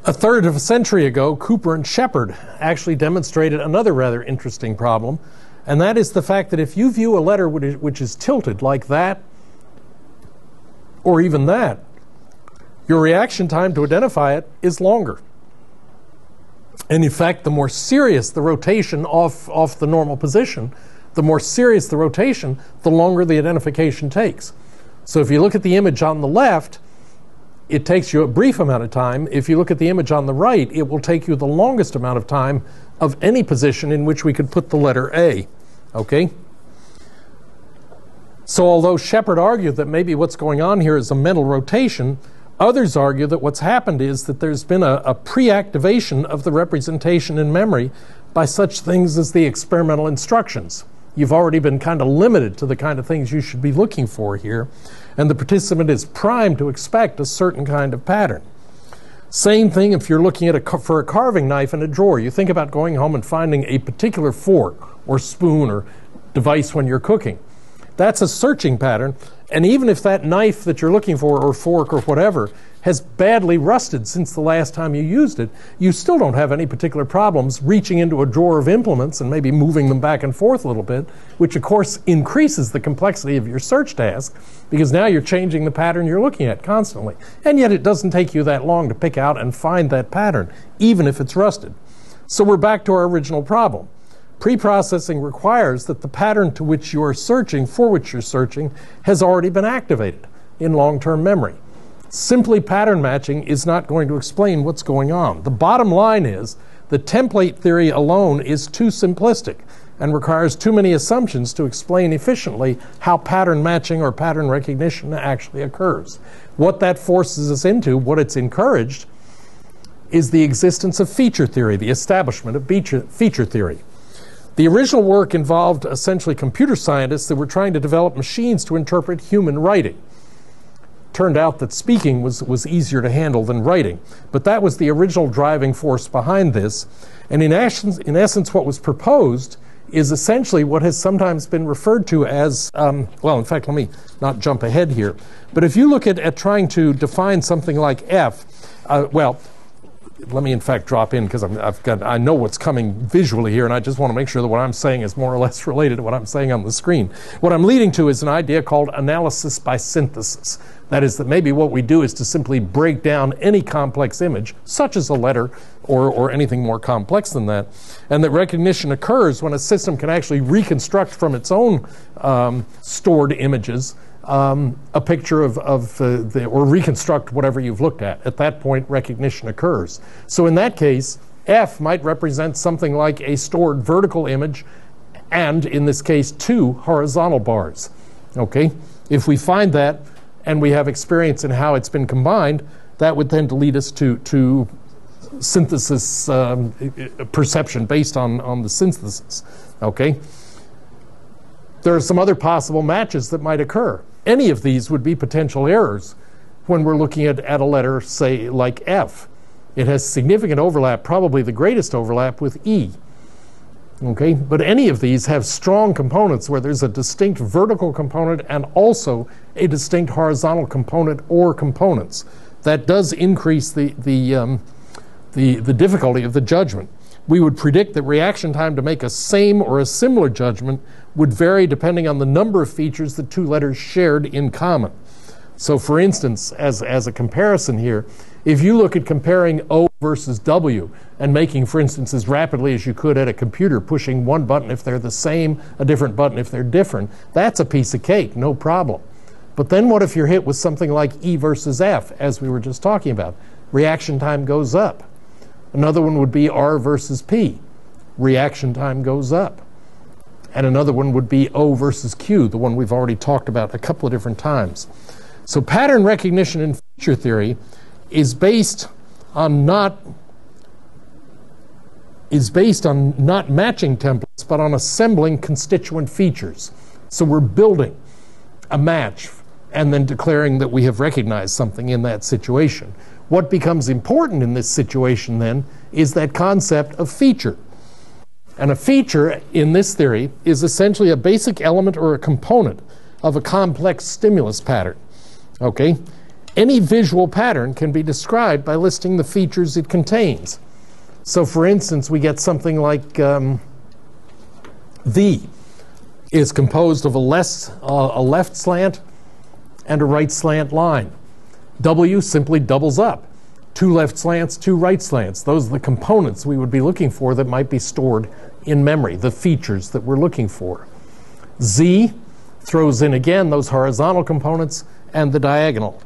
A third of a century ago, Cooper and Shepard actually demonstrated another rather interesting problem, and that is the fact that if you view a letter which is tilted like that, or even that, your reaction time to identify it is longer. And in fact, the more serious the rotation off the normal position, the more serious the rotation, the longer the identification takes. So if you look at the image on the left, it takes you a brief amount of time. If you look at the image on the right, it will take you the longest amount of time of any position in which we could put the letter A. Okay? So although Shepard argued that maybe what's going on here is a mental rotation, others argue that what's happened is that there's been a pre-activation of the representation in memory by such things as the experimental instructions. You've already been kind of limited to the kind of things you should be looking for here, and the participant is primed to expect a certain kind of pattern. Same thing if you're looking at for a carving knife in a drawer. You think about going home and finding a particular fork or spoon or device when you're cooking. That's a searching pattern. And even if that knife that you're looking for, or fork or whatever, has badly rusted since the last time you used it, you still don't have any particular problems reaching into a drawer of implements and maybe moving them back and forth a little bit, which of course increases the complexity of your search task, because now you're changing the pattern you're looking at constantly. And yet it doesn't take you that long to pick out and find that pattern, even if it's rusted. So we're back to our original problem. Pre-processing requires that the pattern to which you're searching, for which you're searching, has already been activated in long-term memory. Simply pattern matching is not going to explain what's going on. The bottom line is the template theory alone is too simplistic and requires too many assumptions to explain efficiently how pattern matching or pattern recognition actually occurs. What that forces us into, what it's encouraged, is the existence of feature theory, the establishment of feature theory. The original work involved essentially computer scientists that were trying to develop machines to interpret human writing. Turned out that speaking was easier to handle than writing, but that was the original driving force behind this. And in essence, what was proposed is essentially what has sometimes been referred to as, well, in fact, let me not jump ahead here. But if you look at trying to define something like F, well, let me in fact drop in, because I know what's coming visually here, and I just want to make sure that what I'm saying is more or less related to what I'm saying on the screen. What I'm leading to is an idea called analysis by synthesis. That is, that maybe what we do is to simply break down any complex image, such as a letter or anything more complex than that, and that recognition occurs when a system can actually reconstruct from its own stored images a picture or reconstruct whatever you've looked at. At that point, recognition occurs. So in that case, F might represent something like a stored vertical image and, in this case, 2 horizontal bars. Okay? If we find that and we have experience in how it's been combined, that would tend to lead us to synthesis perception based on the synthesis. Okay? There are some other possible matches that might occur. Any of these would be potential errors when we're looking at a letter, say, like F. It has significant overlap, probably the greatest overlap, with E. Okay? But any of these have strong components where there's a distinct vertical component and also a distinct horizontal component or components. That does increase the difficulty of the judgment. We would predict that reaction time to make a same or a similar judgment would vary depending on the number of features the 2 letters shared in common. So for instance, as a comparison here, if you look at comparing O versus W and making, for instance, as rapidly as you could at a computer, pushing one button if they're the same, a different button if they're different, that's a piece of cake, no problem. But then what if you're hit with something like E versus F, as we were just talking about? Reaction time goes up. Another one would be R versus P. Reaction time goes up. And another one would be O versus Q, the one we've already talked about a couple of different times. So pattern recognition in feature theory is based on not matching templates, but on assembling constituent features. So we're building a match and then declaring that we have recognized something in that situation. What becomes important in this situation, then, is that concept of feature. And a feature, in this theory, is essentially a basic element or a component of a complex stimulus pattern. Okay? Any visual pattern can be described by listing the features it contains. So, for instance, we get something like V is composed of a left slant and a right slant line. W simply doubles up. 2 left slants, 2 right slants. Those are the components we would be looking for that might be stored in memory, the features that we're looking for. Z throws in again those horizontal components and the diagonal.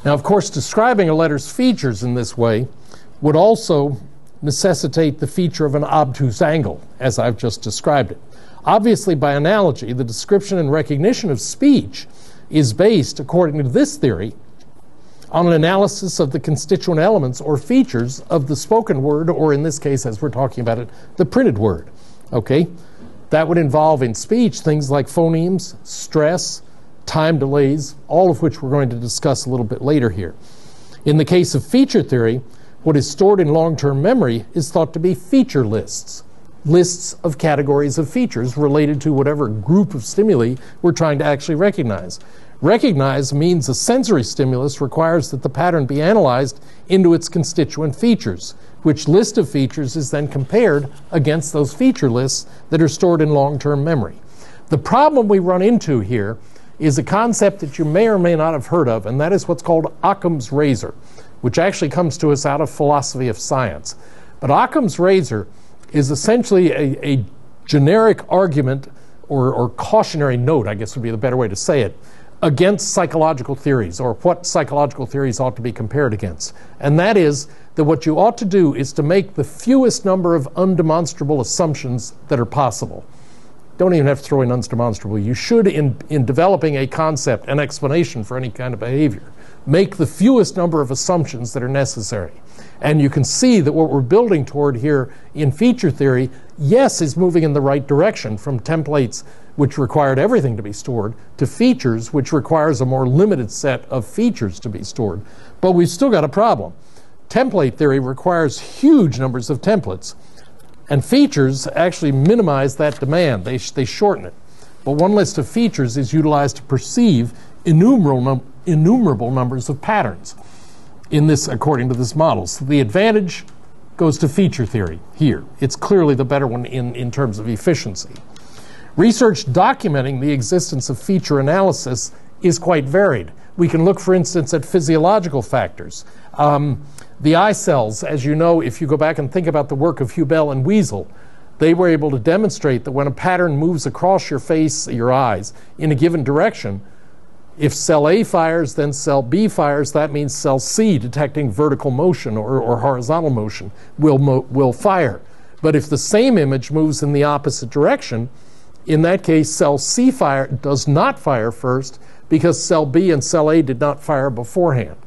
Now, of course, describing a letter's features in this way would also necessitate the feature of an obtuse angle, as I've just described it. Obviously, by analogy, the description and recognition of speech is based, according to this theory, on an analysis of the constituent elements or features of the spoken word, or in this case, as we're talking about it, the printed word. Okay? That would involve in speech things like phonemes, stress, time delays, all of which we're going to discuss a little bit later here. In the case of feature theory, what is stored in long-term memory is thought to be feature lists. lists of categories of features related to whatever group of stimuli we're trying to actually recognize. Recognize means a sensory stimulus requires that the pattern be analyzed into its constituent features, which list of features is then compared against those feature lists that are stored in long-term memory. The problem we run into here is a concept that you may or may not have heard of, and that is what's called Occam's razor, which actually comes to us out of philosophy of science. But Occam's razor is essentially a generic argument or cautionary note, I guess would be the better way to say it, against psychological theories, or what psychological theories ought to be compared against. And that is that what you ought to do is to make the fewest number of undemonstrable assumptions that are possible. Don't even have to throw in undemonstrable. You should, in developing a concept, an explanation for any kind of behavior, make the fewest number of assumptions that are necessary. And you can see that what we're building toward here in feature theory, yes, is moving in the right direction from templates which required everything to be stored to features which requires a more limited set of features to be stored. But we've still got a problem. Template theory requires huge numbers of templates, and features actually minimize that demand. They shorten it. But one list of features is utilized to perceive innumerable numbers of patterns in this, according to this model. So the advantage goes to feature theory here. It's clearly the better one in terms of efficiency. Research documenting the existence of feature analysis is quite varied. We can look, for instance, at physiological factors. The eye cells, as you know, if you go back and think about the work of Hubel and Wiesel, they were able to demonstrate that when a pattern moves across your face, your eyes, in a given direction, if cell A fires, then cell B fires, that means cell C, detecting vertical motion or horizontal motion, will fire. But if the same image moves in the opposite direction, in that case, cell C does not fire first because cell B and cell A did not fire beforehand.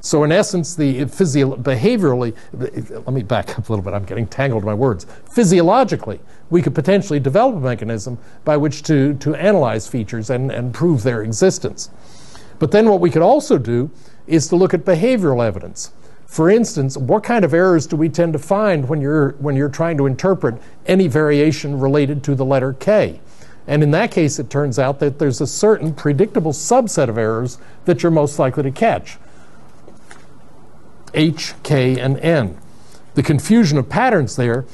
So in essence, behaviorally, let me back up a little bit, I'm getting tangled in my words. Physiologically, we could potentially develop a mechanism by which to analyze features and prove their existence. But then what we could also do is to look at behavioral evidence. For instance, what kind of errors do we tend to find when you're trying to interpret any variation related to the letter K? And in that case, it turns out that there's a certain predictable subset of errors that you're most likely to catch. H, K, and N. The confusion of patterns there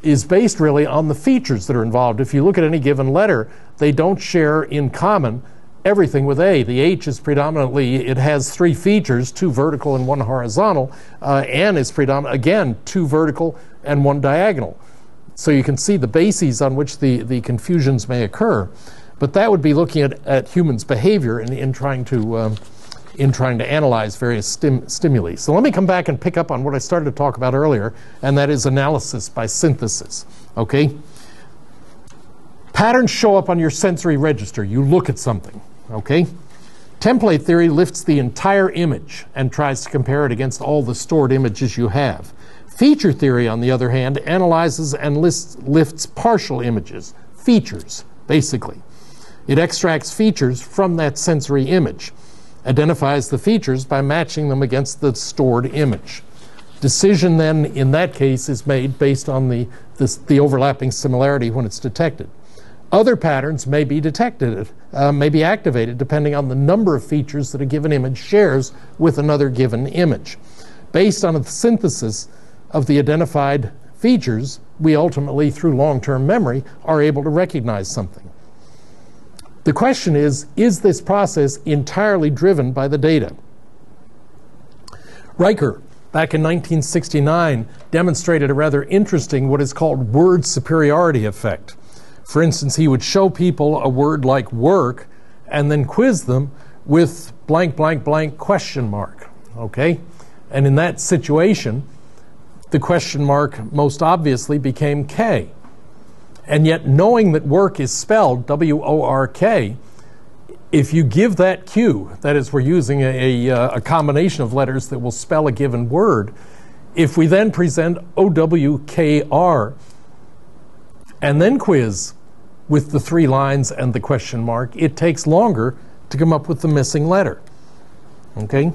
is based really on the features that are involved. If you look at any given letter, they don't share in common everything with A. The H is predominantly, it has 3 features, 2 vertical and 1 horizontal. N is predominant, again, 2 vertical and 1 diagonal. So you can see the bases on which the confusions may occur. But that would be looking at humans' behavior in trying to analyze various stimuli. So let me come back and pick up on what I started to talk about earlier, and that is analysis by synthesis. Okay? Patterns show up on your sensory register. You look at something. Okay? Template theory lifts the entire image and tries to compare it against all the stored images you have. Feature theory, on the other hand, analyzes and lifts partial images, features, basically. It extracts features from that sensory image, identifies the features by matching them against the stored image. Decision then, in that case, is made based on the overlapping similarity when it's detected. Other patterns may be detected, may be activated, depending on the number of features that a given image shares with another given image. Based on a synthesis of the identified features, we ultimately, through long-term memory, are able to recognize something. The question is this process entirely driven by the data? Riker, back in 1969, demonstrated a rather interesting, what is called word superiority effect. For instance, he would show people a word like work and then quiz them with blank, blank, blank question mark. Okay? And in that situation, the question mark most obviously became K. And yet, knowing that work is spelled W-O-R-K, if you give that cue, that is, we're using a combination of letters that will spell a given word, if we then present O-W-K-R and then quiz with the 3 lines and the question mark, it takes longer to come up with the missing letter. Okay?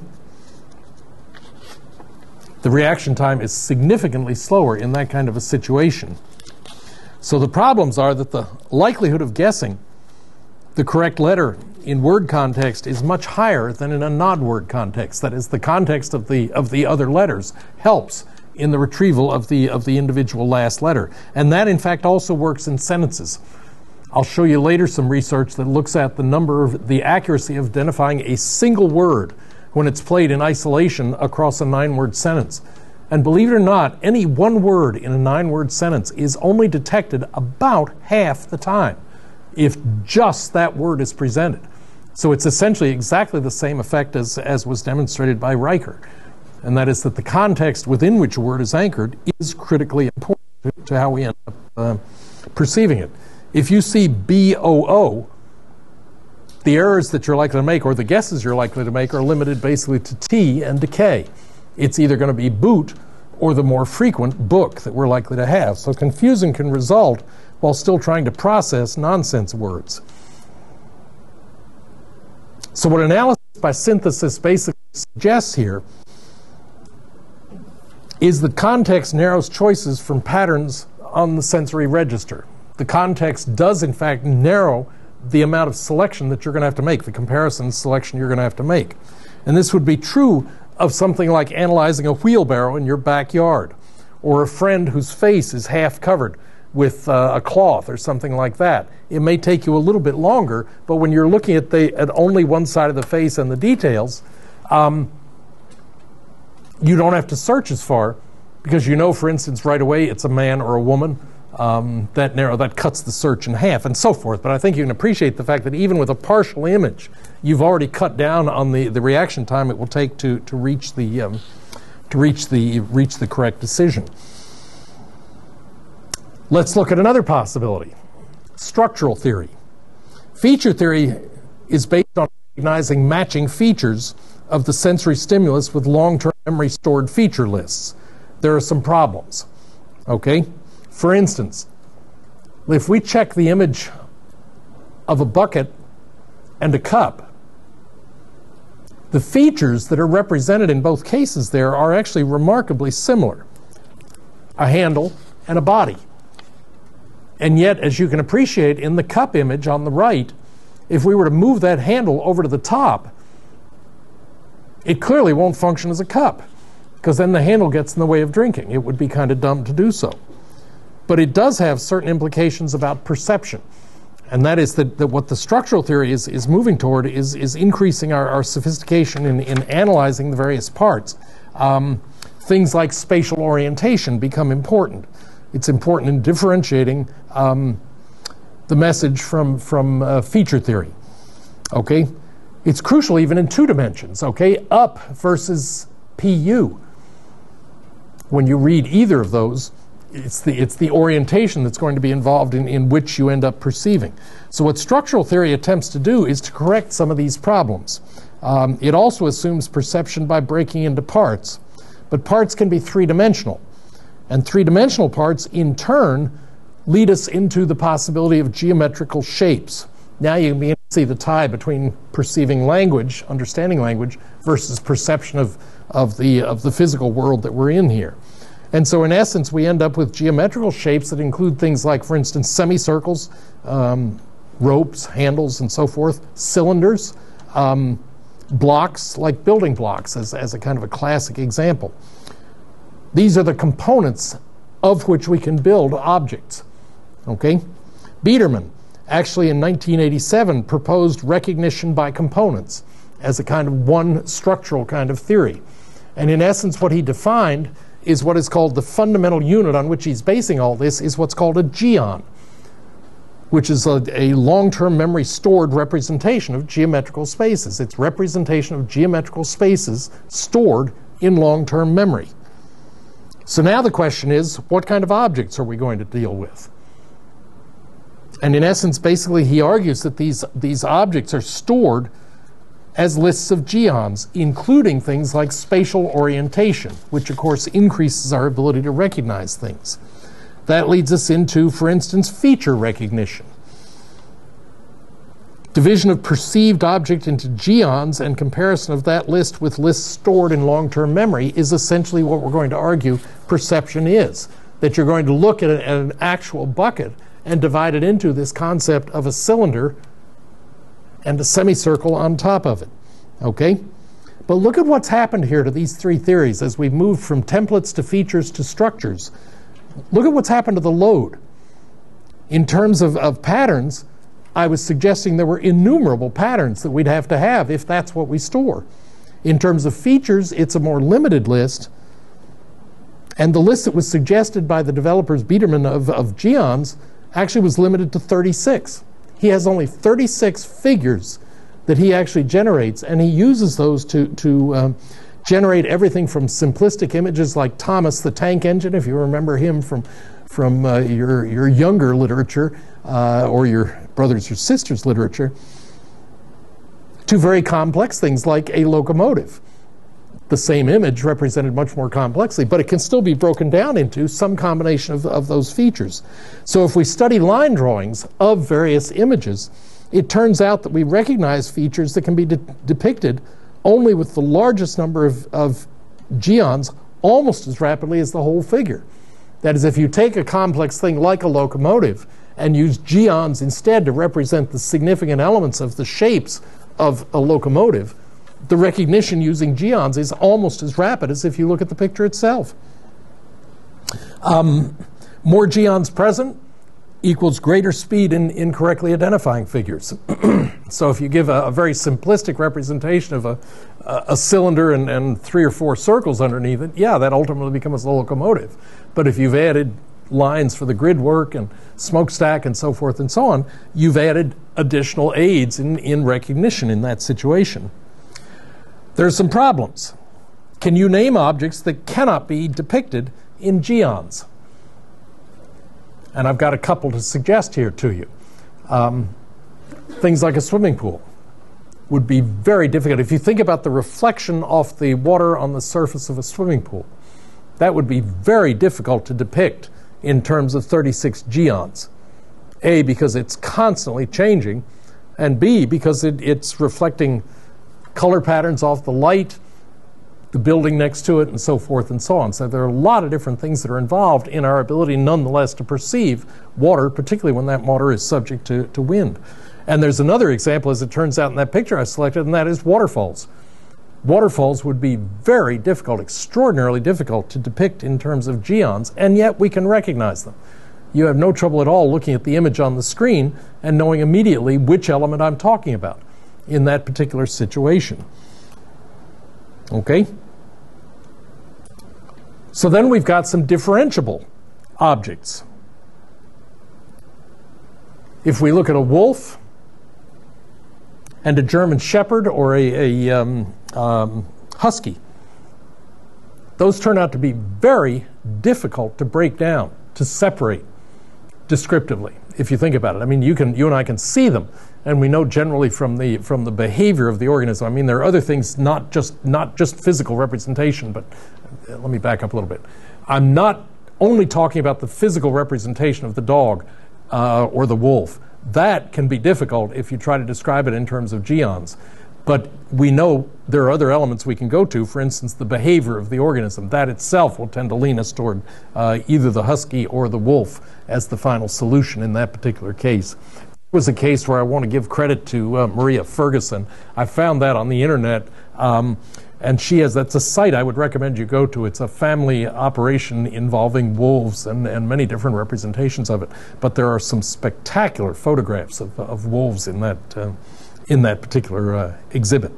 The reaction time is significantly slower in that kind of a situation. So the problems are that the likelihood of guessing the correct letter in word context is much higher than in a non-word context. That is, the context of the other letters helps in the retrieval of the individual last letter. And that, in fact, also works in sentences. I'll show you later some research that looks at the accuracy of identifying a single word when it's played in isolation across a 9-word sentence. And believe it or not, any one word in a 9-word sentence is only detected about half the time if just that word is presented. So it's essentially exactly the same effect as was demonstrated by Riker. And that is that the context within which a word is anchored is critically important to how we end up perceiving it. If you see B-O-O, the errors that you're likely to make, or the guesses you're likely to make, are limited basically to T and to K. It's either going to be boot or the more frequent book that we're likely to have. So confusion can result while still trying to process nonsense words. So what analysis by synthesis basically suggests here is that context narrows choices from patterns on the sensory register. The context does, in fact, narrow the amount of selection that you're going to have to make, the comparison selection you're going to have to make. And this would be true of something like analyzing a wheelbarrow in your backyard, or a friend whose face is half covered with a cloth or something like that. It may take you a little bit longer, but when you're looking at only one side of the face and the details, you don't have to search as far, because you know, for instance, right away it's a man or a woman. That cuts the search in half, and so forth. But I think you can appreciate the fact that even with a partial image, you've already cut down on the reaction time it will take to reach the correct decision. Let's look at another possibility: structural theory. Feature theory is based on recognizing matching features of the sensory stimulus with long-term memory stored feature lists. There are some problems. Okay. For instance, if we check the image of a bucket and a cup, the features that are represented in both cases there are actually remarkably similar: a handle and a body. And yet, as you can appreciate, in the cup image on the right, if we were to move that handle over to the top, it clearly won't function as a cup, because then the handle gets in the way of drinking. It would be kind of dumb to do so. But it does have certain implications about perception. And that is that what the structural theory is moving toward is increasing our sophistication in analyzing the various parts. Things like spatial orientation become important. It's important in differentiating the message from feature theory. Okay? It's crucial even in 2 dimensions. Okay? Up versus PU. When you read either of those, it's the orientation that's going to be involved in which you end up perceiving. So what structural theory attempts to do is to correct some of these problems. It also assumes perception by breaking into parts. But parts can be 3-dimensional. And 3-dimensional parts, in turn, lead us into the possibility of geometrical shapes. Now you can begin to see the tie between perceiving language, understanding language, versus perception of the physical world that we're in here. And so in essence, we end up with geometrical shapes that include things like, for instance, semicircles, ropes, handles, and so forth, cylinders, blocks, like building blocks, as a kind of a classic example. These are the components of which we can build objects. Okay? Biedermann, actually in 1987, proposed recognition by components as a kind of one structural kind of theory. And in essence, what he defined is what is called the fundamental unit on which he's basing all this is what's called a geon, which is a long-term memory stored representation of geometrical spaces. It's representation of geometrical spaces stored in long-term memory. So now the question is, what kind of objects are we going to deal with? And in essence, basically, he argues that these objects are stored as lists of geons, including things like spatial orientation, which of course increases our ability to recognize things. That leads us into, for instance, feature recognition. Division of perceived object into geons and comparison of that list with lists stored in long-term memory is essentially what we're going to argue perception is. that you're going to look at an actual bucket and divide it into this concept of a cylinder and a semicircle on top of it. Okay? But look at what's happened here to these three theories as we've moved from templates to features to structures. Look at what's happened to the load. In terms of patterns, I was suggesting there were innumerable patterns that we'd have to have if that's what we store. In terms of features, it's a more limited list. And the list that was suggested by the developers Biederman of geons actually was limited to 36. He has only 36 figures that he actually generates, and he uses those to generate everything from simplistic images like Thomas the Tank Engine, if you remember him from your younger literature or your brothers or sisters' literature, to very complex things like a locomotive. The same image represented much more complexly, but it can still be broken down into some combination of those features. So if we study line drawings of various images, it turns out that we recognize features that can be depicted only with the largest number of geons almost as rapidly as the whole figure. That is, if you take a complex thing like a locomotive and use geons instead to represent the significant elements of the shapes of a locomotive, the recognition using geons is almost as rapid as if you look at the picture itself. More geons present equals greater speed in correctly identifying figures. So if you give a very simplistic representation of a cylinder and 3 or 4 circles underneath it, yeah, that ultimately becomes a locomotive. But if you've added lines for the grid work and smokestack and so forth and so on, you've added additional aids in recognition in that situation. There are some problems. Can you name objects that cannot be depicted in geons? And I've got a couple to suggest here to you. Things like a swimming pool would be very difficult. If you think about the reflection off the water on the surface of a swimming pool, that would be very difficult to depict in terms of 36 geons. A, because it's constantly changing, and B, because it's reflecting color patterns off the light, the building next to it, and so forth and so on. So there are a lot of different things that are involved in our ability nonetheless to perceive water, particularly when that water is subject to wind. And there's another example, as it turns out in that picture I selected, and that is waterfalls. Waterfalls would be very difficult, extraordinarily difficult to depict in terms of geons, and yet we can recognize them. You have no trouble at all looking at the image on the screen and knowing immediately which element I'm talking about in that particular situation. Okay? So then we've got some differentiable objects. If we look at a wolf and a German Shepherd or a husky, those turn out to be very difficult to break down, to separate descriptively, if you think about it. I mean, you and I can see them, and we know generally from the behavior of the organism. I mean, there are other things, not just physical representation, but let me back up a little bit. I'm not only talking about the physical representation of the dog or the wolf. That can be difficult if you try to describe it in terms of geons. But we know there are other elements we can go to, for instance, the behavior of the organism. That itself will tend to lean us toward either the husky or the wolf as the final solution in that particular case. It was a case where I want to give credit to Maria Ferguson. I found that on the internet, and that's a site I would recommend you go to. It's a family operation involving wolves and many different representations of it. But there are some spectacular photographs of wolves in that particular exhibit.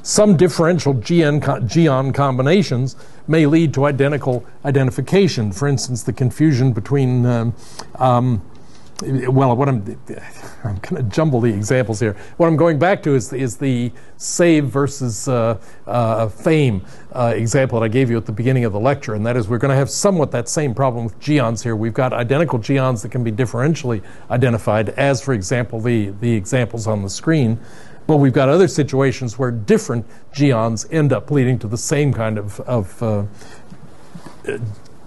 Some differential geon combinations may lead to identical identification. For instance, the confusion between, I'm going to jumble the examples here. What I'm going back to is the save versus fame example that I gave you at the beginning of the lecture, and that is we're going to have somewhat that same problem with geons here. We've got identical geons that can be differentially identified, as, for example, the examples on the screen. But we've got other situations where different geons end up leading to the same kind of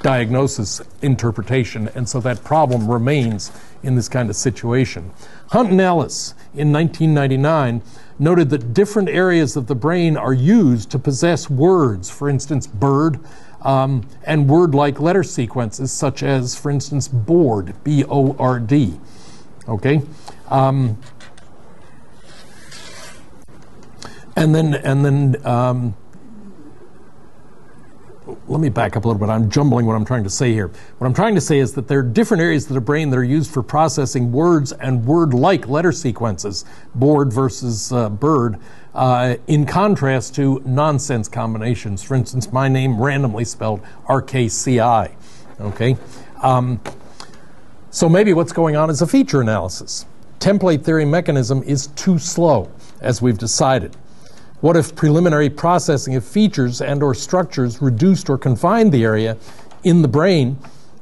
diagnosis interpretation, and so that problem remains in this kind of situation. Hunt and Ellis in 1999 noted that different areas of the brain are used to possess words. For instance, bird and word-like letter sequences, such as, for instance, board, B-O-R-D. Okay? And then let me back up a little bit. I'm jumbling what I'm trying to say here. What I'm trying to say is that there are different areas of the brain that are used for processing words and word-like letter sequences, board versus bird, in contrast to nonsense combinations. For instance, my name randomly spelled R-K-C-I. Okay? So maybe what's going on is a feature analysis. Template theory mechanism is too slow, as we've decided. What if preliminary processing of features and or structures reduced or confined the area in the brain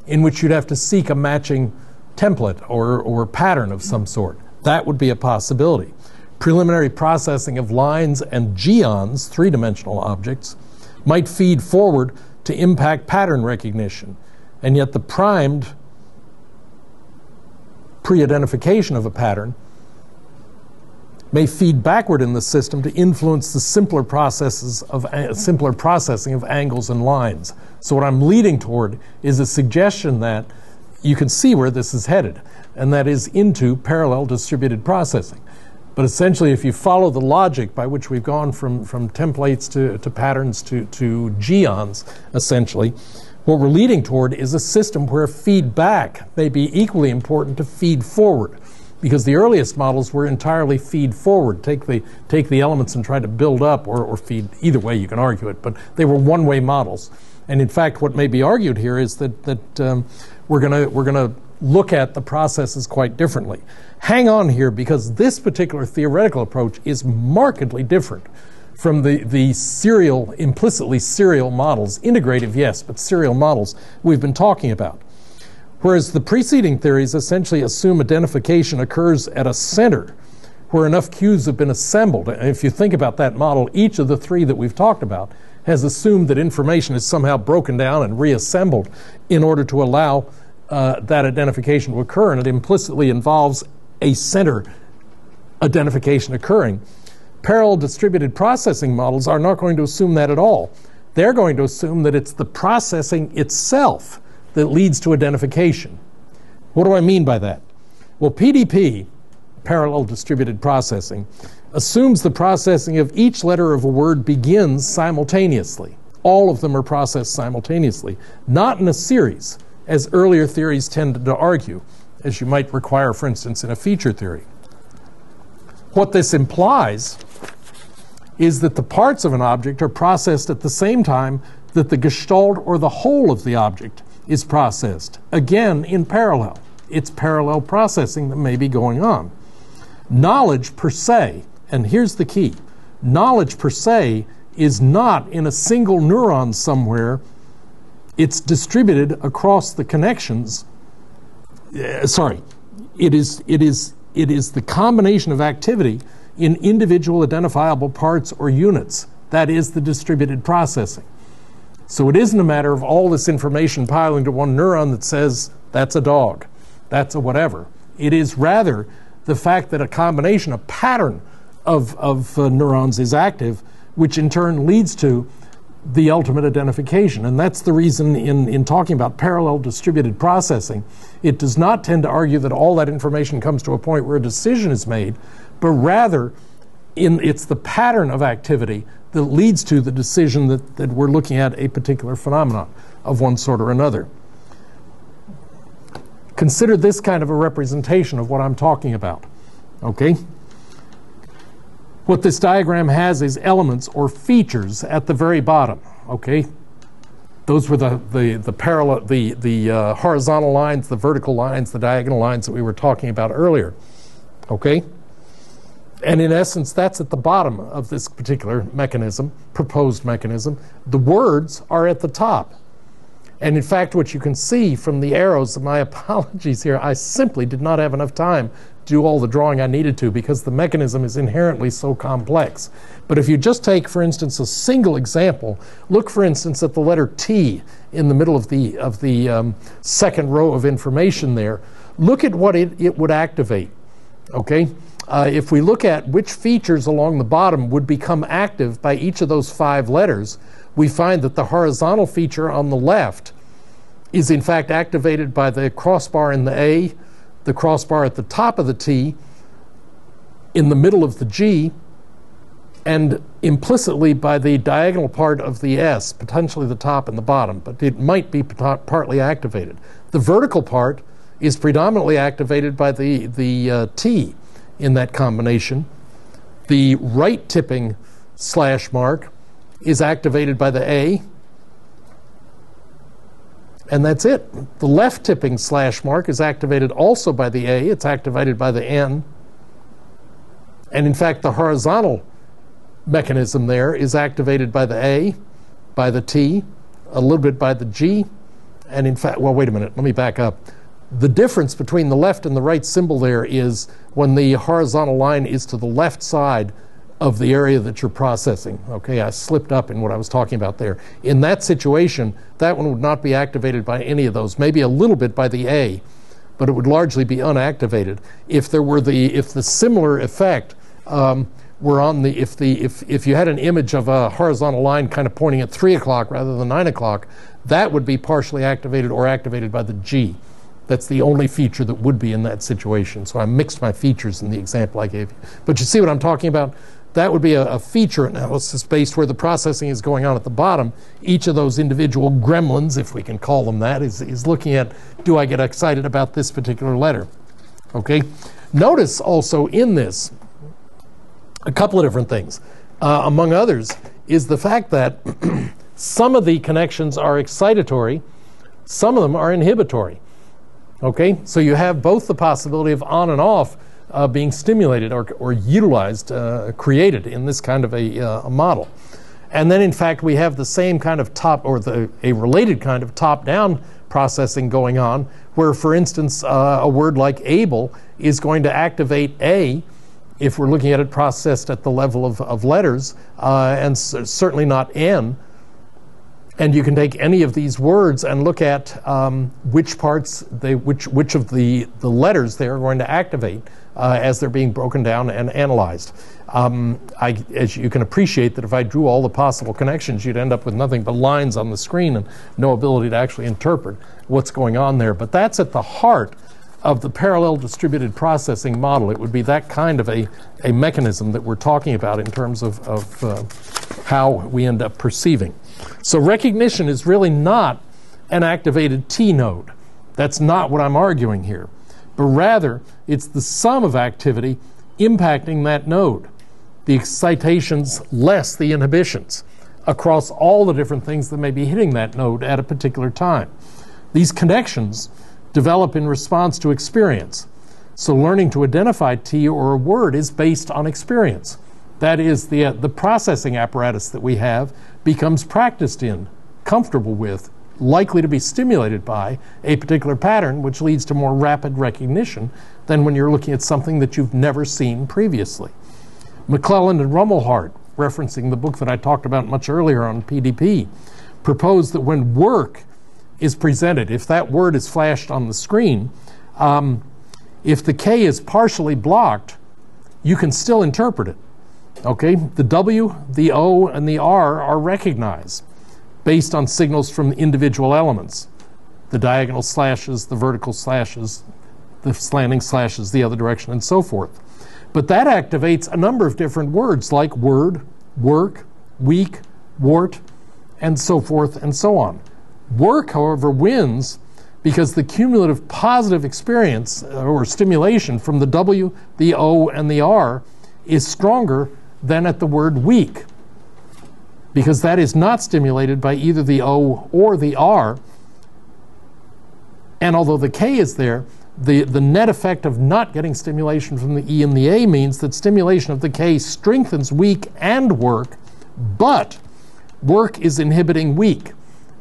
in which you'd have to seek a matching template or pattern of some sort? That would be a possibility. Preliminary processing of lines and geons, three-dimensional objects, might feed forward to impact pattern recognition, and yet the primed pre-identification of a pattern may feed backward in the system to influence the simpler processing of angles and lines. So what I'm leading toward is a suggestion that you can see where this is headed, and that is into parallel distributed processing. But essentially, if you follow the logic by which we've gone from templates to patterns to geons, essentially, what we're leading toward is a system where feedback may be equally important to feed forward. Because the earliest models were entirely feed forward, take the elements and try to build up, or feed, either way you can argue it, but they were one-way models. And in fact, what may be argued here is that we're gonna look at the processes quite differently. Hang on here, because this particular theoretical approach is markedly different from the serial, implicitly serial models, integrative yes, but serial models we've been talking about. Whereas the preceding theories essentially assume identification occurs at a center where enough cues have been assembled. And if you think about that model, each of the three that we've talked about has assumed that information is somehow broken down and reassembled in order to allow that identification to occur, and it implicitly involves a center identification occurring. Parallel distributed processing models are not going to assume that at all. They're going to assume that it's the processing itself that leads to identification. What do I mean by that? Well, PDP, parallel distributed processing, assumes the processing of each letter of a word begins simultaneously. All of them are processed simultaneously, not in a series, as earlier theories tended to argue, as you might require, for instance, in a feature theory. What this implies is that the parts of an object are processed at the same time that the gestalt or the whole of the object is processed, again in parallel. It's parallel processing that may be going on. Knowledge per se, and here's the key, knowledge per se is not in a single neuron somewhere. It's distributed across the connections. It is the combination of activity in individual identifiable parts or units. That is the distributed processing. So it isn't a matter of all this information piling to one neuron that says, that's a dog, that's a whatever. It is rather the fact that a combination, a pattern of neurons is active, which in turn leads to the ultimate identification. And that's the reason in talking about parallel distributed processing, it does not tend to argue that all that information comes to a point where a decision is made, but rather it's the pattern of activity that leads to the decision that we're looking at a particular phenomenon of one sort or another. Consider this kind of a representation of what I'm talking about, okay? What this diagram has is elements or features at the very bottom, okay? Those were the parallel, the horizontal lines, the vertical lines, the diagonal lines that we were talking about earlier, okay? And in essence, that's at the bottom of this particular mechanism, proposed mechanism. The words are at the top. And in fact, what you can see from the arrows, my apologies here, I simply did not have enough time to do all the drawing I needed to because the mechanism is inherently so complex. But if you just take, for instance, a single example, look, for instance, at the letter T in the middle of the second row of information there. Look at what it would activate, okay? If we look at which features along the bottom would become active by each of those 5 letters, we find that the horizontal feature on the left is in fact activated by the crossbar in the A, the crossbar at the top of the T, in the middle of the G, and implicitly by the diagonal part of the S, potentially the top and the bottom, but it might be partly activated. The vertical part is predominantly activated by the T in that combination. The right tipping slash mark is activated by the A, and that's it. The left tipping slash mark is activated also by the A. It's activated by the N. And in fact, the horizontal mechanism there is activated by the A, by the T, a little bit by the G, and in fact, well, wait a minute, let me back up. The difference between the left and the right symbol there is when the horizontal line is to the left side of the area that you're processing. Okay, I slipped up in what I was talking about there. In that situation, that one would not be activated by any of those, maybe a little bit by the A, but it would largely be unactivated. If there were if the similar effect were on the, if you had an image of a horizontal line kind of pointing at 3 o'clock rather than 9 o'clock, that would be partially activated or activated by the G. That's the only feature that would be in that situation. So I mixed my features in the example I gave you. But you see what I'm talking about? That would be a feature analysis based where the processing is going on at the bottom. Each of those individual gremlins, if we can call them that, is looking at, do I get excited about this particular letter? Okay. Notice also in this a couple of different things. Among others is the fact that some of the connections are excitatory, some of them are inhibitory. Okay, so you have both the possibility of on and off being stimulated or utilized, created in this kind of a model. And then in fact we have the same kind of a related kind of top-down processing going on, where for instance a word like able is going to activate A if we're looking at it processed at the level of letters, and certainly not N. And you can take any of these words and look at which parts, which of the letters they are going to activate as they're being broken down and analyzed. As you can appreciate that if I drew all the possible connections, you'd end up with nothing but lines on the screen and no ability to actually interpret what's going on there. But that's at the heart of the parallel distributed processing model. It would be that kind of a mechanism that we're talking about in terms of how we end up perceiving. So recognition is really not an activated T node. That's not what I'm arguing here. But rather, it's the sum of activity impacting that node. The excitations less the inhibitions across all the different things that may be hitting that node at a particular time. These connections develop in response to experience. So learning to identify T or a word is based on experience. That is, the processing apparatus that we have becomes practiced in, comfortable with, likely to be stimulated by a particular pattern, which leads to more rapid recognition than when you're looking at something that you've never seen previously. McClelland and Rummelhart, referencing the book that I talked about much earlier on PDP, proposed that when work is presented, if that word is flashed on the screen, if the K is partially blocked, you can still interpret it. Okay, the W, the O, and the R are recognized based on signals from individual elements. The diagonal slashes, the vertical slashes, the slanting slashes the other direction, and so forth. But that activates a number of different words like word, work, week, wart, and so forth and so on. Work, however, wins because the cumulative positive experience or stimulation from the W, the O, and the R is stronger than at the word weak, because that is not stimulated by either the O or the R. And although the K is there, the net effect of not getting stimulation from the E and the A means that stimulation of the K strengthens weak and work, but work is inhibiting weak.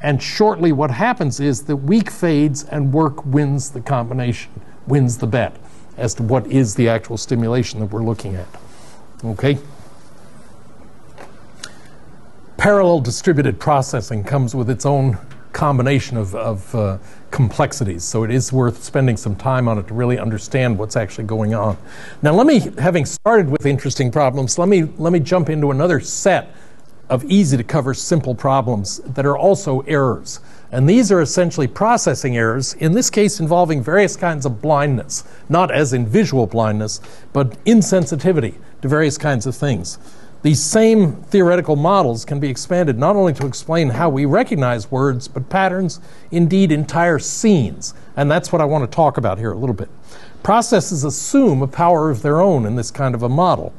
And shortly what happens is that weak fades and work wins the combination, wins the bet as to what is the actual stimulation that we're looking at. Okay? Parallel distributed processing comes with its own combination of complexities, so it is worth spending some time on it to really understand what's actually going on. Now having started with interesting problems, let me jump into another set of easy to cover simple problems that are also errors. And these are essentially processing errors, in this case involving various kinds of blindness, not as in visual blindness, but insensitivity to various kinds of things. These same theoretical models can be expanded not only to explain how we recognize words, but patterns, indeed entire scenes. And that's what I want to talk about here a little bit. Processes assume a power of their own in this kind of a model.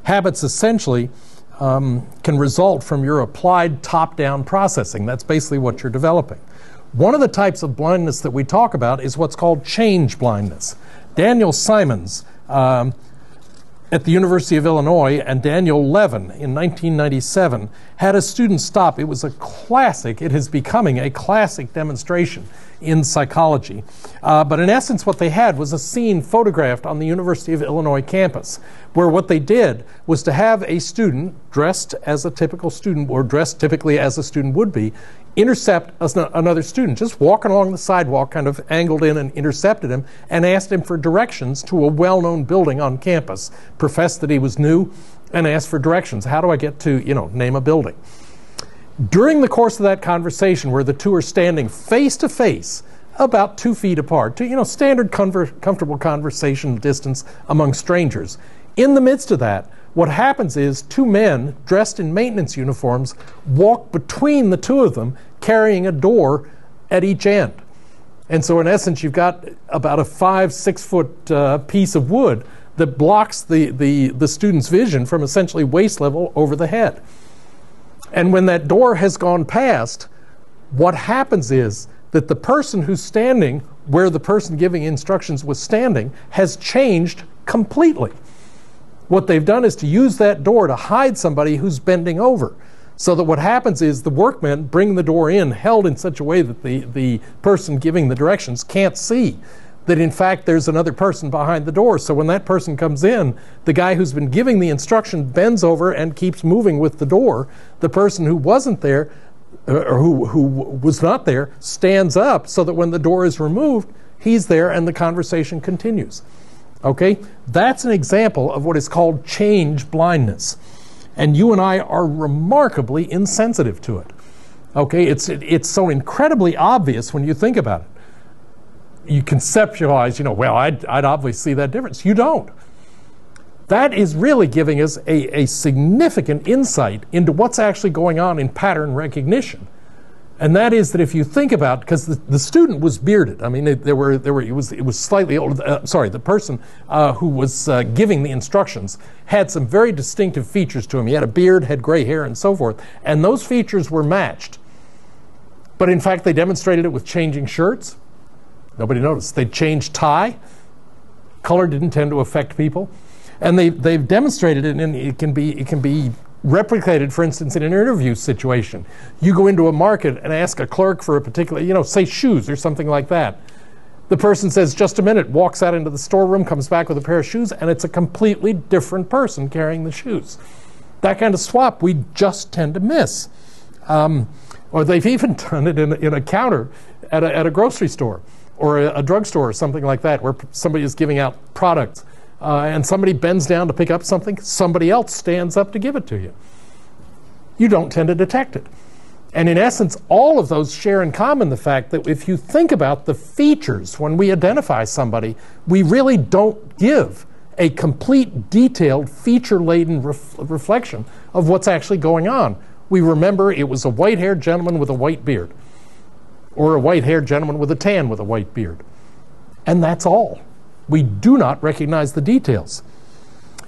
Habits essentially can result from your applied top-down processing. That's basically what you're developing. One of the types of blindness that we talk about is what's called change blindness. Daniel Simons at the University of Illinois and Daniel Levin in 1997 had a student stop. It was a classic. It is becoming a classic demonstration in psychology. But in essence, what they had was a scene photographed on the University of Illinois campus, where what they did was to have a student dressed as a typical student, or dressed typically as a student would be, intercept another student, just walking along the sidewalk, kind of angled in and intercepted him, and asked him for directions to a well-known building on campus, professed that he was new, and asked for directions. How do I get to, name a building? During the course of that conversation, where the two are standing face to face, about 2 feet apart, standard comfortable conversation distance among strangers, in the midst of that, what happens is 2 men dressed in maintenance uniforms walk between the 2 of them, carrying a door at each end. And so in essence, you've got about a 5-6 foot piece of wood that blocks the student's vision from essentially waist level over the head. And when that door has gone past, what happens is that the person who's standing where the person giving instructions was standing has changed completely. What they've done is to use that door to hide somebody who's bending over. So that what happens is the workmen bring the door in, held in such a way that the person giving the directions can't see that in fact there's another person behind the door. So when that person comes in, the guy who's been giving the instruction bends over and keeps moving with the door. The person who wasn't there, or who was not there, stands up so that when the door is removed, he's there and the conversation continues. Okay? That's an example of what is called change blindness. And you and I are remarkably insensitive to it. Okay? It's so incredibly obvious when you think about it. You conceptualize, well, I'd obviously see that difference. You don't. That is really giving us a significant insight into what's actually going on in pattern recognition. And that is that if you think about, because the student was bearded. I mean, it was slightly older. The person who was giving the instructions had some very distinctive features to him. He had a beard, had gray hair, and so forth. And those features were matched. But in fact, they demonstrated it with changing shirts. Nobody noticed. They changed tie. Color didn't tend to affect people. And they've demonstrated it, and it can be replicated, for instance, in an interview situation. You go into a market and ask a clerk for a particular, say shoes or something like that. The person says, just a minute, walks out into the storeroom, comes back with a pair of shoes, and it's a completely different person carrying the shoes. That kind of swap we just tend to miss. Or they've even done it in a counter at a grocery store or a drugstore or something like that, where somebody is giving out products. And somebody bends down to pick up something, somebody else stands up to give it to you. You don't tend to detect it. And in essence, all of those share in common the fact that if you think about the features when we identify somebody, we really don't give a complete, detailed, feature-laden reflection of what's actually going on. We remember it was a white-haired gentleman with a white beard, or a white-haired gentleman with a tan with a white beard. And that's all. We do not recognize the details.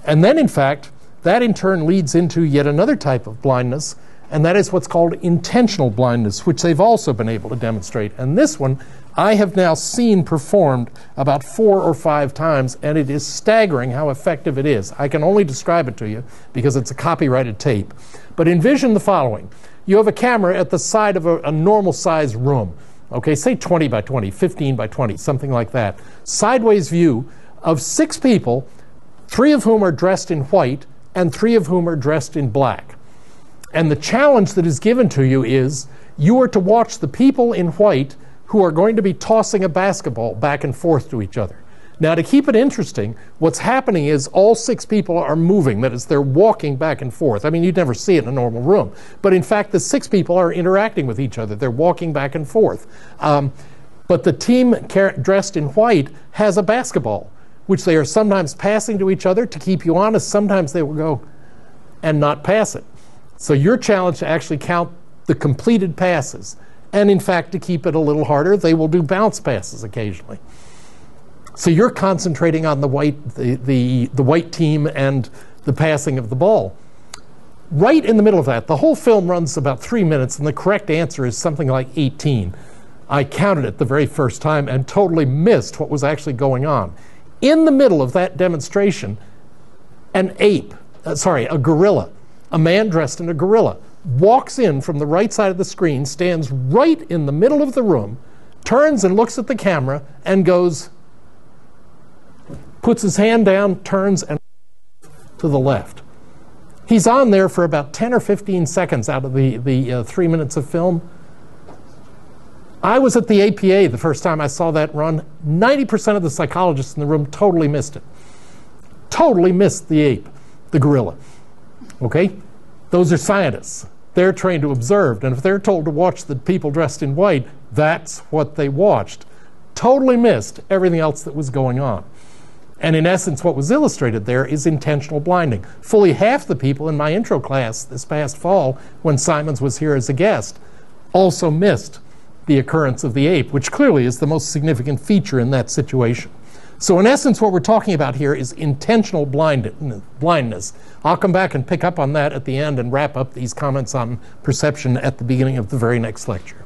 And then, in fact, that in turn leads into yet another type of blindness, and that is what's called intentional blindness, which they've also been able to demonstrate. And this one I have now seen performed about 4 or 5 times, and it is staggering how effective it is. I can only describe it to you because it's a copyrighted tape. But envision the following. You have a camera at the side of a normal-sized room. Okay, say 20 by 20, 15 by 20, something like that. Sideways view of 6 people, 3 of whom are dressed in white and 3 of whom are dressed in black. And the challenge that is given to you is you are to watch the people in white who are going to be tossing a basketball back and forth to each other. Now, to keep it interesting, what's happening is all 6 people are moving. That is, they're walking back and forth. I mean, you'd never see it in a normal room. But in fact, the 6 people are interacting with each other. They're walking back and forth. But the team dressed in white has a basketball, which they are sometimes passing to each other to keep you honest. Sometimes they will go and not pass it. So your challenge to actually count the completed passes. And in fact, to keep it a little harder, they will do bounce passes occasionally. So you're concentrating on the white team and the passing of the ball. Right in the middle of that, the whole film runs about 3 minutes, and the correct answer is something like 18. I counted it the very first time and totally missed what was actually going on. In the middle of that demonstration, a gorilla, a man dressed in a gorilla, walks in from the right side of the screen, stands right in the middle of the room, turns and looks at the camera, and goes, puts his hand down, turns, and to the left. He's on there for about 10 or 15 seconds out of the 3 minutes of film. I was at the APA the first time I saw that run. 90% of the psychologists in the room totally missed it. Totally missed the ape, the gorilla. Okay? Those are scientists. They're trained to observe, and if they're told to watch the people dressed in white, that's what they watched. Totally missed everything else that was going on. And in essence, what was illustrated there is intentional blinding. Fully half the people in my intro class this past fall, when Simons was here as a guest, also missed the occurrence of the ape, which clearly is the most significant feature in that situation. So in essence, what we're talking about here is intentional blindness. I'll come back and pick up on that at the end and wrap up these comments on perception at the beginning of the very next lecture.